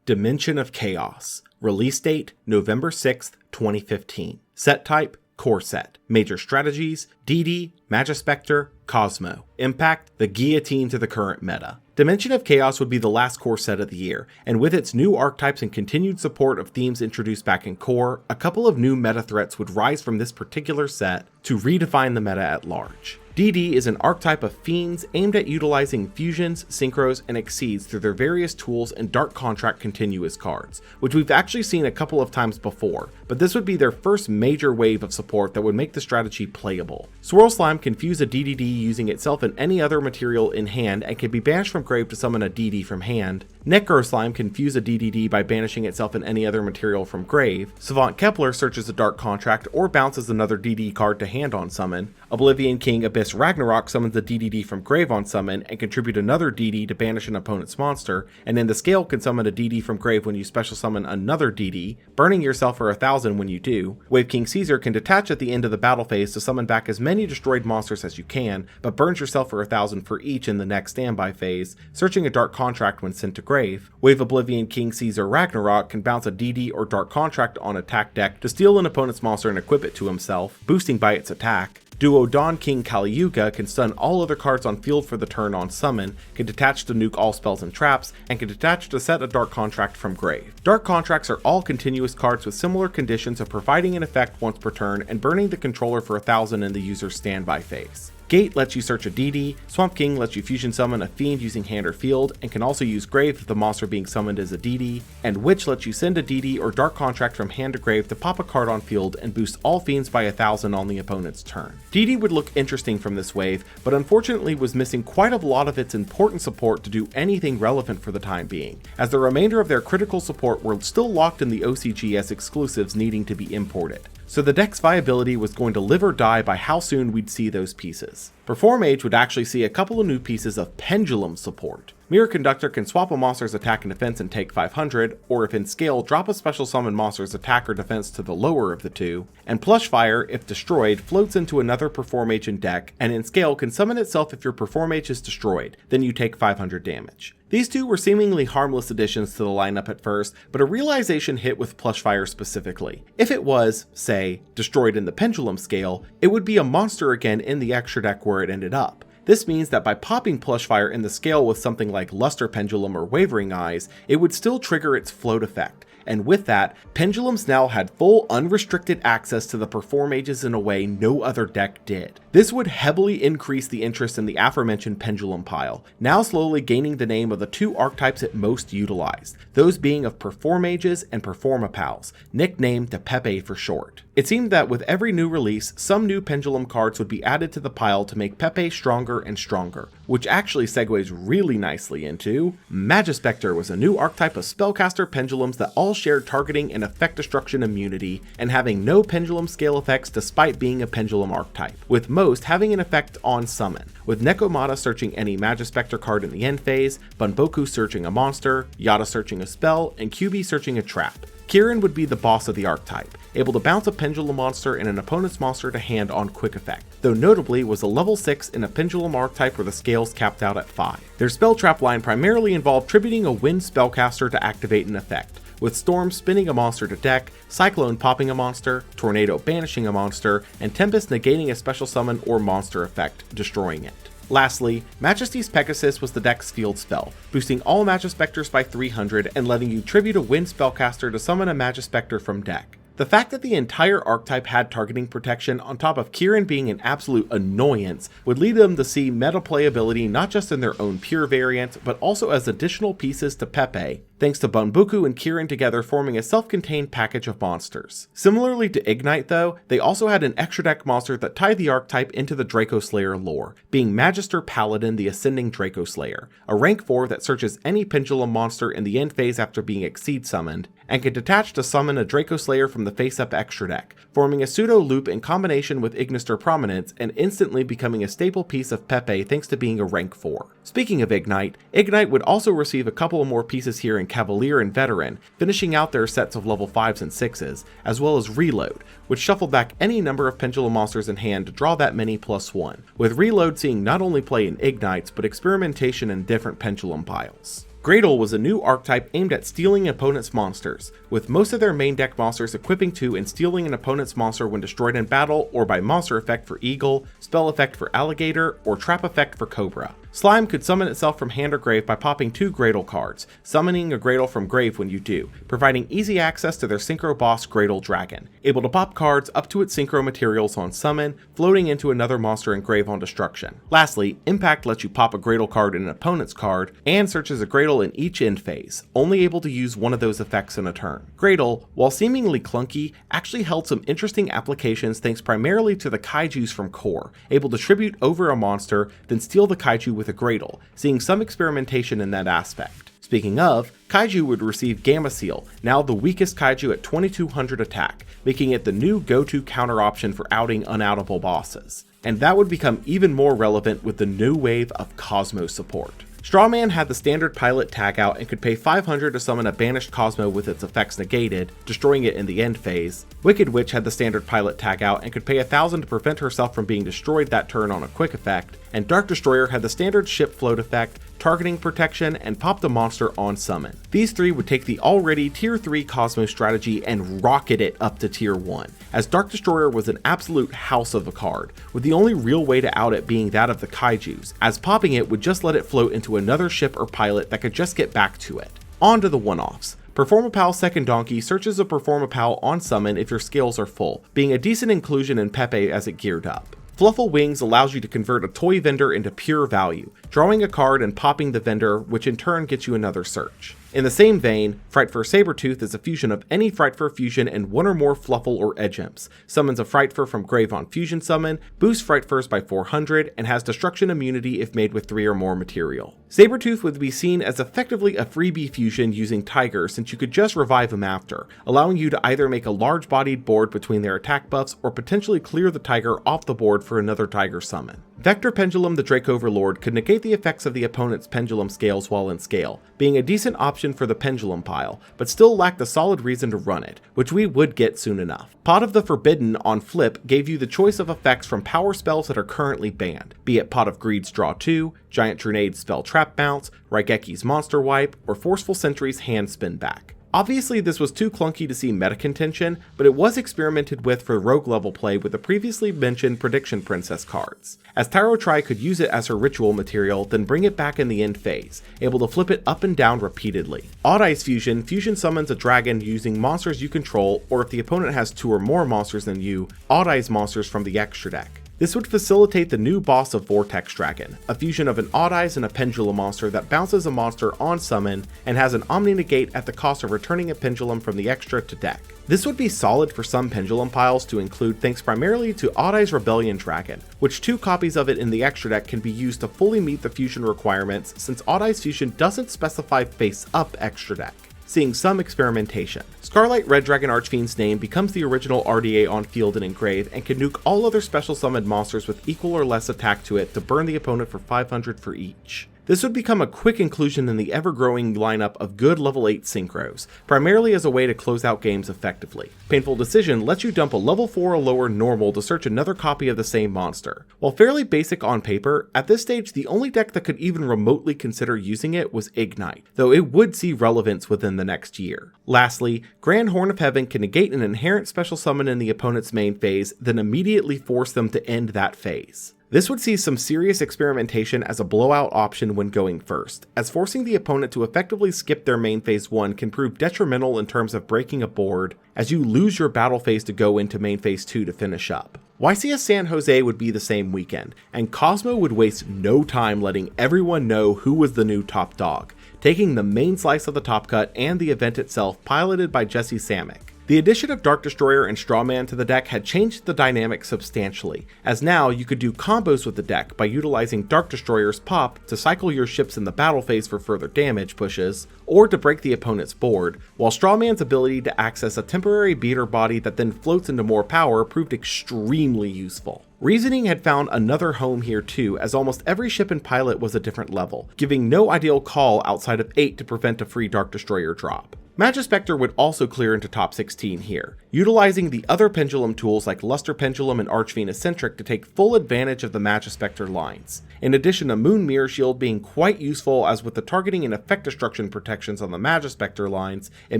Dimension of Chaos. Release date, November 6th, 2015. Set type, core set. Major strategies, DD, Magispector, Cosmo. Impact, the guillotine to the current meta. Dimension of Chaos would be the last core set of the year, and with its new archetypes and continued support of themes introduced back in core, a couple of new meta threats would rise from this particular set to redefine the meta at large. DD is an archetype of fiends aimed at utilizing fusions, synchros, and exceeds through their various tools and Dark Contract continuous cards, which we've actually seen a couple of times before, but this would be their first major wave of support that would make the strategy playable. Swirl Slime can fuse a DDD using itself and any other material in hand and can be banished from grave to summon a DD from hand. Necro Slime can fuse a DDD by banishing itself and any other material from grave. Savant Kepler searches a Dark Contract or bounces another DD card to hand on summon. Oblivion King Abyss Ragnarok summons a DDD from grave on summon and contribute another DD to banish an opponent's monster, and then the Scale can summon a DD from grave when you special summon another DD, burning yourself for 1,000 when you do. Wave King Caesar can detach at the end of the battle phase to summon back as many destroyed monsters as you can, but burns yourself for 1,000 for each in the next standby phase, searching a Dark Contract when sent to grave. Wave Oblivion King Caesar Ragnarok can bounce a DD or Dark Contract on attack deck to steal an opponent's monster and equip it to himself, boosting by its attack. Duo Dawn King Kali Yuga can stun all other cards on field for the turn on summon, can detach to nuke all spells and traps, and can detach to set a Dark Contract from grave. Dark Contracts are all continuous cards with similar conditions of providing an effect once per turn and burning the controller for 1,000 in the user's standby phase. Gate lets you search a DD, Swamp King lets you fusion summon a Fiend using hand or field, and can also use Grave if the monster being summoned is a DD, and Witch lets you send a DD or Dark Contract from hand to grave to pop a card on field and boost all Fiends by 1000 on the opponent's turn. DD would look interesting from this wave, but unfortunately was missing quite a lot of its important support to do anything relevant for the time being, as the remainder of their critical support were still locked in the OCG as exclusives needing to be imported. So the deck's viability was going to live or die by how soon we'd see those pieces. Perform Age would actually see a couple of new pieces of Pendulum support. Mirror Conductor can swap a monster's attack and defense and take 500, or if in scale, drop a special summon monster's attack or defense to the lower of the two, and Plush Fire, if destroyed, floats into another Perform Agent deck, and in scale can summon itself if your Perform Age is destroyed, then you take 500 damage. These two were seemingly harmless additions to the lineup at first, but a realization hit with Plush Fire specifically. If it was, say, destroyed in the Pendulum scale, it would be a monster again in the extra deck where it ended up. This means that by popping Plush Fire in the scale with something like Luster Pendulum or Wavering Eyes, it would still trigger its float effect. And with that, Pendulums now had full unrestricted access to the Perform Ages in a way no other deck did. This would heavily increase the interest in the aforementioned Pendulum pile, now slowly gaining the name of the two archetypes it most utilized, those being of Perform Ages and Performapals, nicknamed Pepe for short. It seemed that with every new release, some new Pendulum cards would be added to the pile to make Pepe stronger and stronger, which actually segues really nicely into Magispector was a new archetype of spellcaster Pendulums that all shared targeting and effect destruction immunity, and having no Pendulum scale effects despite being a Pendulum archetype, with most having an effect on summon, with Nekomata searching any Magispector card in the end phase, Bunboku searching a monster, Yada searching a spell, and Kyubi searching a trap. Kirin would be the boss of the archetype, able to bounce a Pendulum monster and an opponent's monster to hand on quick effect, though notably was a level 6 in a Pendulum archetype where the scales capped out at 5. Their spell trap line primarily involved tributing a wind spellcaster to activate an effect, with Storm spinning a monster to deck, Cyclone popping a monster, Tornado banishing a monster, and Tempest negating a special summon or monster effect, destroying it. Lastly, Majesty's Pegasus was the deck's field spell, boosting all Magispectors by 300 and letting you tribute a wind spellcaster to summon a Magispector from deck. The fact that the entire archetype had targeting protection on top of Kirin being an absolute annoyance would lead them to see meta playability not just in their own pure variant, but also as additional pieces to Pepe, thanks to Bunboku and Kirin together forming a self-contained package of monsters. Similarly to Ignite though, they also had an extra deck monster that tied the archetype into the Draco Slayer lore, being Magister Paladin the Ascending Draco Slayer, a rank 4 that searches any Pendulum monster in the end phase after being Exceed summoned, and can detach to summon a Draco Slayer from the face-up extra deck, forming a pseudo loop in combination with Ignister Prominence and instantly becoming a staple piece of Pepe thanks to being a rank 4. Speaking of Ignite, Ignite would also receive a couple of more pieces here in Cavalier and Veteran, finishing out their sets of level 5s and 6s, as well as Reload, which shuffled back any number of Pendulum monsters in hand to draw that many +1, with Reload seeing not only play in Ignites, but experimentation in different Pendulum piles. Gradle was a new archetype aimed at stealing opponent's monsters, with most of their main deck monsters equipping to and stealing an opponent's monster when destroyed in battle, or by monster effect for Eagle, spell effect for Alligator, or trap effect for Cobra. Slime could summon itself from hand or grave by popping 2 Gradle cards, summoning a Gradle from grave when you do, providing easy access to their Synchro boss Gradle Dragon, able to pop cards up to its Synchro materials on summon, floating into another monster in grave on destruction. Lastly, Impact lets you pop a Gradle card in an opponent's card, and searches a Gradle in each end phase, only able to use one of those effects in a turn. Gradle, while seemingly clunky, actually held some interesting applications thanks primarily to the Kaijus from Core, able to tribute over a monster, then steal the Kaiju with a Gradle, seeing some experimentation in that aspect. Speaking of, Kaiju would receive Gamma Seal, now the weakest Kaiju at 2200 attack, making it the new go-to counter option for outing unoutable bosses. And that would become even more relevant with the new wave of Cosmo support. Strawman had the standard pilot tag out and could pay 500 to summon a banished Cosmo with its effects negated, destroying it in the end phase. Wicked Witch had the standard pilot tag out and could pay 1000 to prevent herself from being destroyed that turn on a quick effect, and Dark Destroyer had the standard ship float effect, targeting protection, and pop the monster on summon. These 3 would take the already tier 3 Cosmo strategy and rocket it up to tier 1, as Dark Destroyer was an absolute house of a card, with the only real way to out it being that of the Kaijus, as popping it would just let it float into another ship or pilot that could just get back to it. On to the one-offs. Performapal Second Donkey searches a Performapal on summon if your scales are full, being a decent inclusion in Pepe as it geared up. Fluffle Wings allows you to convert a toy vendor into pure value, drawing a card and popping the vendor, which in turn gets you another search. In the same vein, Frightfur Sabertooth is a fusion of any Frightfur fusion and one or more Fluffle or Edge Imps, summons a Frightfur from grave on fusion summon, boosts Frightfurs by 400, and has destruction immunity if made with 3 or more material. Sabertooth would be seen as effectively a freebie fusion using Tiger, since you could just revive him after, allowing you to either make a large-bodied board between their attack buffs or potentially clear the Tiger off the board for another Tiger summon. Vector Pendulum the Drake Overlord could negate the effects of the opponent's Pendulum scales while in scale, being a decent option for the Pendulum pile, but still lacked a solid reason to run it, which we would get soon enough. Pot of the Forbidden on flip gave you the choice of effects from power spells that are currently banned, be it Pot of Greed's Draw 2, Giant Drenade's Spell Trap Bounce, Raigeki's Monster Wipe, or Forceful Sentry's Hand Spin Back. Obviously this was too clunky to see meta contention, but it was experimented with for rogue level play with the previously mentioned Prediction Princess cards, as Taro Tri could use it as her ritual material, then bring it back in the end phase, able to flip it up and down repeatedly. Odd Eyes fusion summons a dragon using monsters you control, or if the opponent has 2 or more monsters than you, Odd Eyes monsters from the extra deck. This would facilitate the new boss of Vortex Dragon, a fusion of an Odd Eyes and a Pendulum monster that bounces a monster on summon and has an Omni Negate at the cost of returning a Pendulum from the extra to deck. This would be solid for some Pendulum piles to include thanks primarily to Odd Eyes Rebellion Dragon, which 2 copies of it in the extra deck can be used to fully meet the fusion requirements since Odd Eyes fusion doesn't specify face up extra deck, seeing some experimentation. Scarlet Red Dragon Archfiend's name becomes the original RDA on field and engrave and can nuke all other special summoned monsters with equal or less attack to it to burn the opponent for 500 for each. This would become a quick inclusion in the ever-growing lineup of good level 8 synchros, primarily as a way to close out games effectively. Painful Decision lets you dump a level 4 or lower normal to search another copy of the same monster. While fairly basic on paper, at this stage the only deck that could even remotely consider using it was Ignite, though it would see relevance within the next year. Lastly, Grand Horn of Heaven can negate an inherent special summon in the opponent's main phase, then immediately force them to end that phase. This would see some serious experimentation as a blowout option when going first, as forcing the opponent to effectively skip their main phase 1 can prove detrimental in terms of breaking a board, as you lose your battle phase to go into main phase 2 to finish up. YCS San Jose would be the same weekend, and Cosmo would waste no time letting everyone know who was the new top dog, taking the main slice of the top cut and the event itself piloted by Jesse Samick. The addition of Dark Destroyer and Strawman to the deck had changed the dynamic substantially, as now you could do combos with the deck by utilizing Dark Destroyer's pop to cycle your ships in the battle phase for further damage pushes, or to break the opponent's board, while Strawman's ability to access a temporary beater body that then floats into more power proved extremely useful. Reasoning had found another home here too, as almost every ship in Pilot was a different level, giving no ideal call outside of 8 to prevent a free Dark Destroyer drop. Magispector would also clear into top 16 here, utilizing the other Pendulum tools like Luster Pendulum and Archfiend Eccentric to take full advantage of the Magispector lines, in addition to Moon Mirror Shield being quite useful, as with the targeting and effect destruction protections on the Magispector lines, it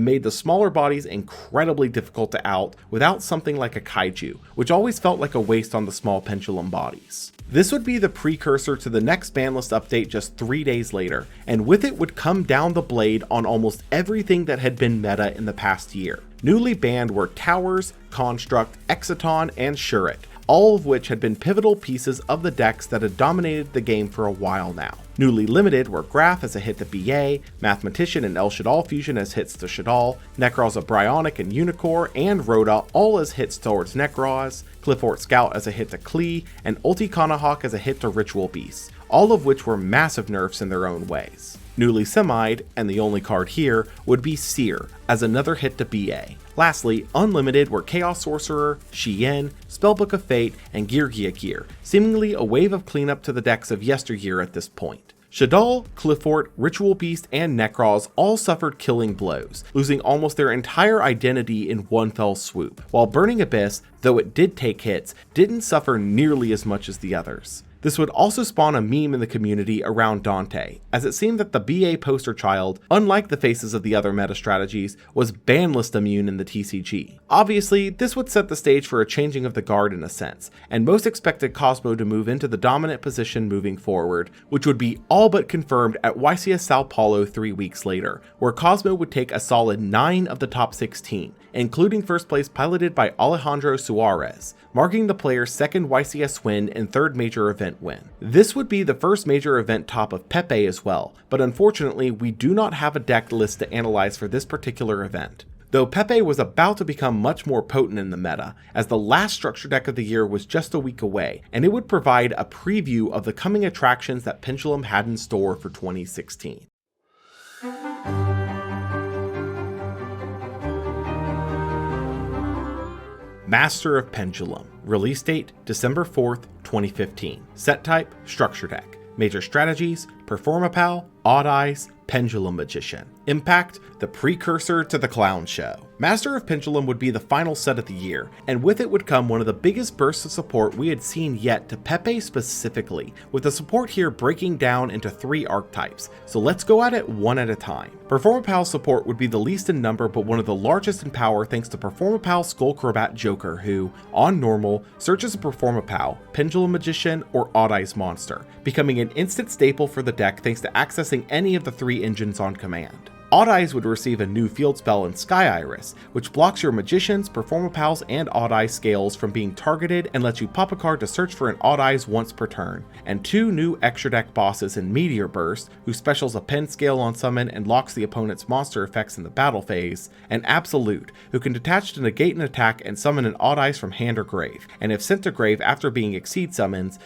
made the smaller bodies incredibly difficult to out without something like a Kaiju, which always felt like a waste on the small Pendulum bodies. This would be the precursor to the next ban list update just 3 days later, and with it would come down the blade on almost everything that had been meta in the past year. Newly banned were Towers, Construct, Exciton, and Shuret, all of which had been pivotal pieces of the decks that had dominated the game for a while now. Newly limited were Graph as a hit to BA, Mathematician and El Shadal fusion as hits to Shadal, Nekroz of Bryonic and Unicore, and Rhoda all as hits towards Nekroz, Cliffort Scout as a hit to Klee, and Ulti Kanahawk as a hit to Ritual Beast, all of which were massive nerfs in their own ways. Newly semied, and the only card here, would be Seer as another hit to BA. Lastly, unlimited were Chaos Sorcerer, Shien, Spellbook of Fate, and Geargia Gear, seemingly a wave of cleanup to the decks of yesteryear at this point. Shadal, Cliffort, Ritual Beast, and Nekroz all suffered killing blows, losing almost their entire identity in one fell swoop, while Burning Abyss, though it did take hits, didn't suffer nearly as much as the others. This would also spawn a meme in the community around Dante, as it seemed that the BA poster child, unlike the faces of the other meta strategies, was banlist immune in the TCG. Obviously, this would set the stage for a changing of the guard in a sense, and most expected Cosmo to move into the dominant position moving forward, which would be all but confirmed at YCS Sao Paulo 3 weeks later, where Cosmo would take a solid 9 of the top 16, including first place piloted by Alejandro Suarez, marking the player's second YCS win and third major event win. This would be the first major event top of Pepe as well, but unfortunately we do not have a deck list to analyze for this particular event. Though Pepe was about to become much more potent in the meta, as the last structure deck of the year was just a week away, and it would provide a preview of the coming attractions that Pendulum had in store for 2016. Master of Pendulum. Release date December 4th, 2015. Set type Structure Deck. Major strategies Performapal, Odd Eyes, Pendulum Magician. Impact, the precursor to the Clown Show. Master of Pendulum would be the final set of the year, and with it would come one of the biggest bursts of support we had seen yet to Pepe specifically, with the support here breaking down into 3 archetypes, so let's go at it one at a time. Performapal's support would be the least in number but one of the largest in power thanks to Performapal's Skullcrobat Joker who, on normal, searches a Performapal, Pendulum Magician, or Odd Eyes monster, becoming an instant staple for the deck thanks to accessing any of the 3 engines on command. Odd Eyes would receive a new field spell in Sky Iris, which blocks your Magicians, Performapals, and Odd Eyes scales from being targeted and lets you pop a card to search for an Odd Eyes once per turn, and 2 new extra deck bosses in Meteor Burst, who specials a pen scale on summon and locks the opponent's monster effects in the battle phase, and Absolute, who can detach to negate an attack and summon an Odd Eyes from hand or grave, and if sent to grave after being Exceed summons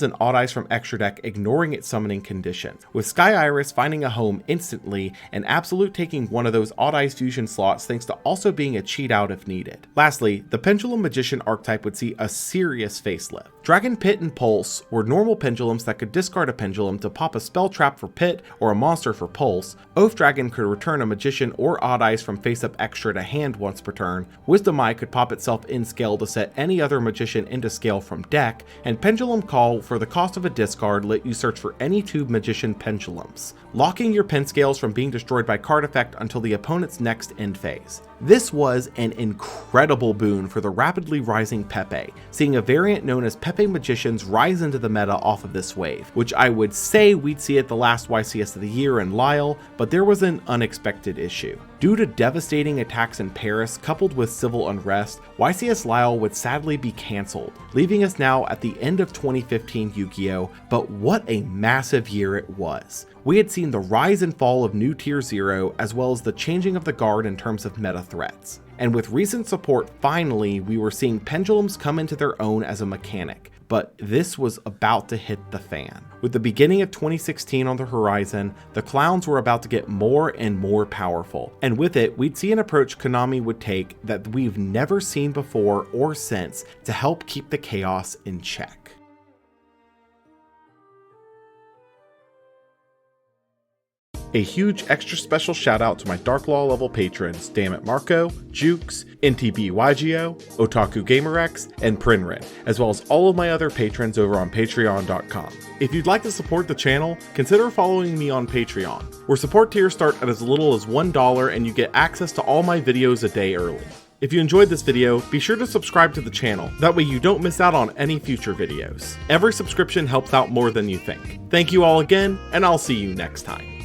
an Odd Eyes from extra deck ignoring its summoning condition, with Sky Iris finding a home instantly and Absolute taking one of those Odd Eyes fusion slots thanks to also being a cheat out if needed. Lastly, the Pendulum Magician archetype would see a serious facelift. Dragon Pit and Pulse were normal pendulums that could discard a pendulum to pop a spell trap for Pit or a monster for Pulse. Oath Dragon could return a Magician or Odd Eyes from face up extra to hand once per turn. Wisdom Eye could pop itself in scale to set any other Magician into scale from deck, and Pendulum Call, for the cost of a discard, let you search for any 2 Magician pendulums, locking your pen scales from being destroyed by card effect until the opponent's next end phase. This was an incredible boon for the rapidly rising Pepe, seeing a variant known as Pepe Magicians rise into the meta off of this wave, which I would say we'd see at the last YCS of the year in Lyle, but there was an unexpected issue. Due to devastating attacks in Paris coupled with civil unrest, YCS Lyle would sadly be cancelled, leaving us now at the end of 2015 Yu-Gi-Oh! But what a massive year it was. We had seen the rise and fall of new Tier 0 as well as the changing of the guard in terms of meta threats. And with recent support, finally, we were seeing pendulums come into their own as a mechanic. But this was about to hit the fan. With the beginning of 2016 on the horizon, the clowns were about to get more and more powerful. And with it, we'd see an approach Konami would take that we've never seen before or since to help keep the chaos in check. A huge extra special shout out to my Dark Law level patrons, Dammit Marco, Jukes, NTB Yugioh, Otaku GamerX, and Prinrin, as well as all of my other patrons over on patreon.com. If you'd like to support the channel, consider following me on Patreon, where support tiers start at as little as $1 and you get access to all my videos a day early. If you enjoyed this video, be sure to subscribe to the channel, that way you don't miss out on any future videos. Every subscription helps out more than you think. Thank you all again, and I'll see you next time.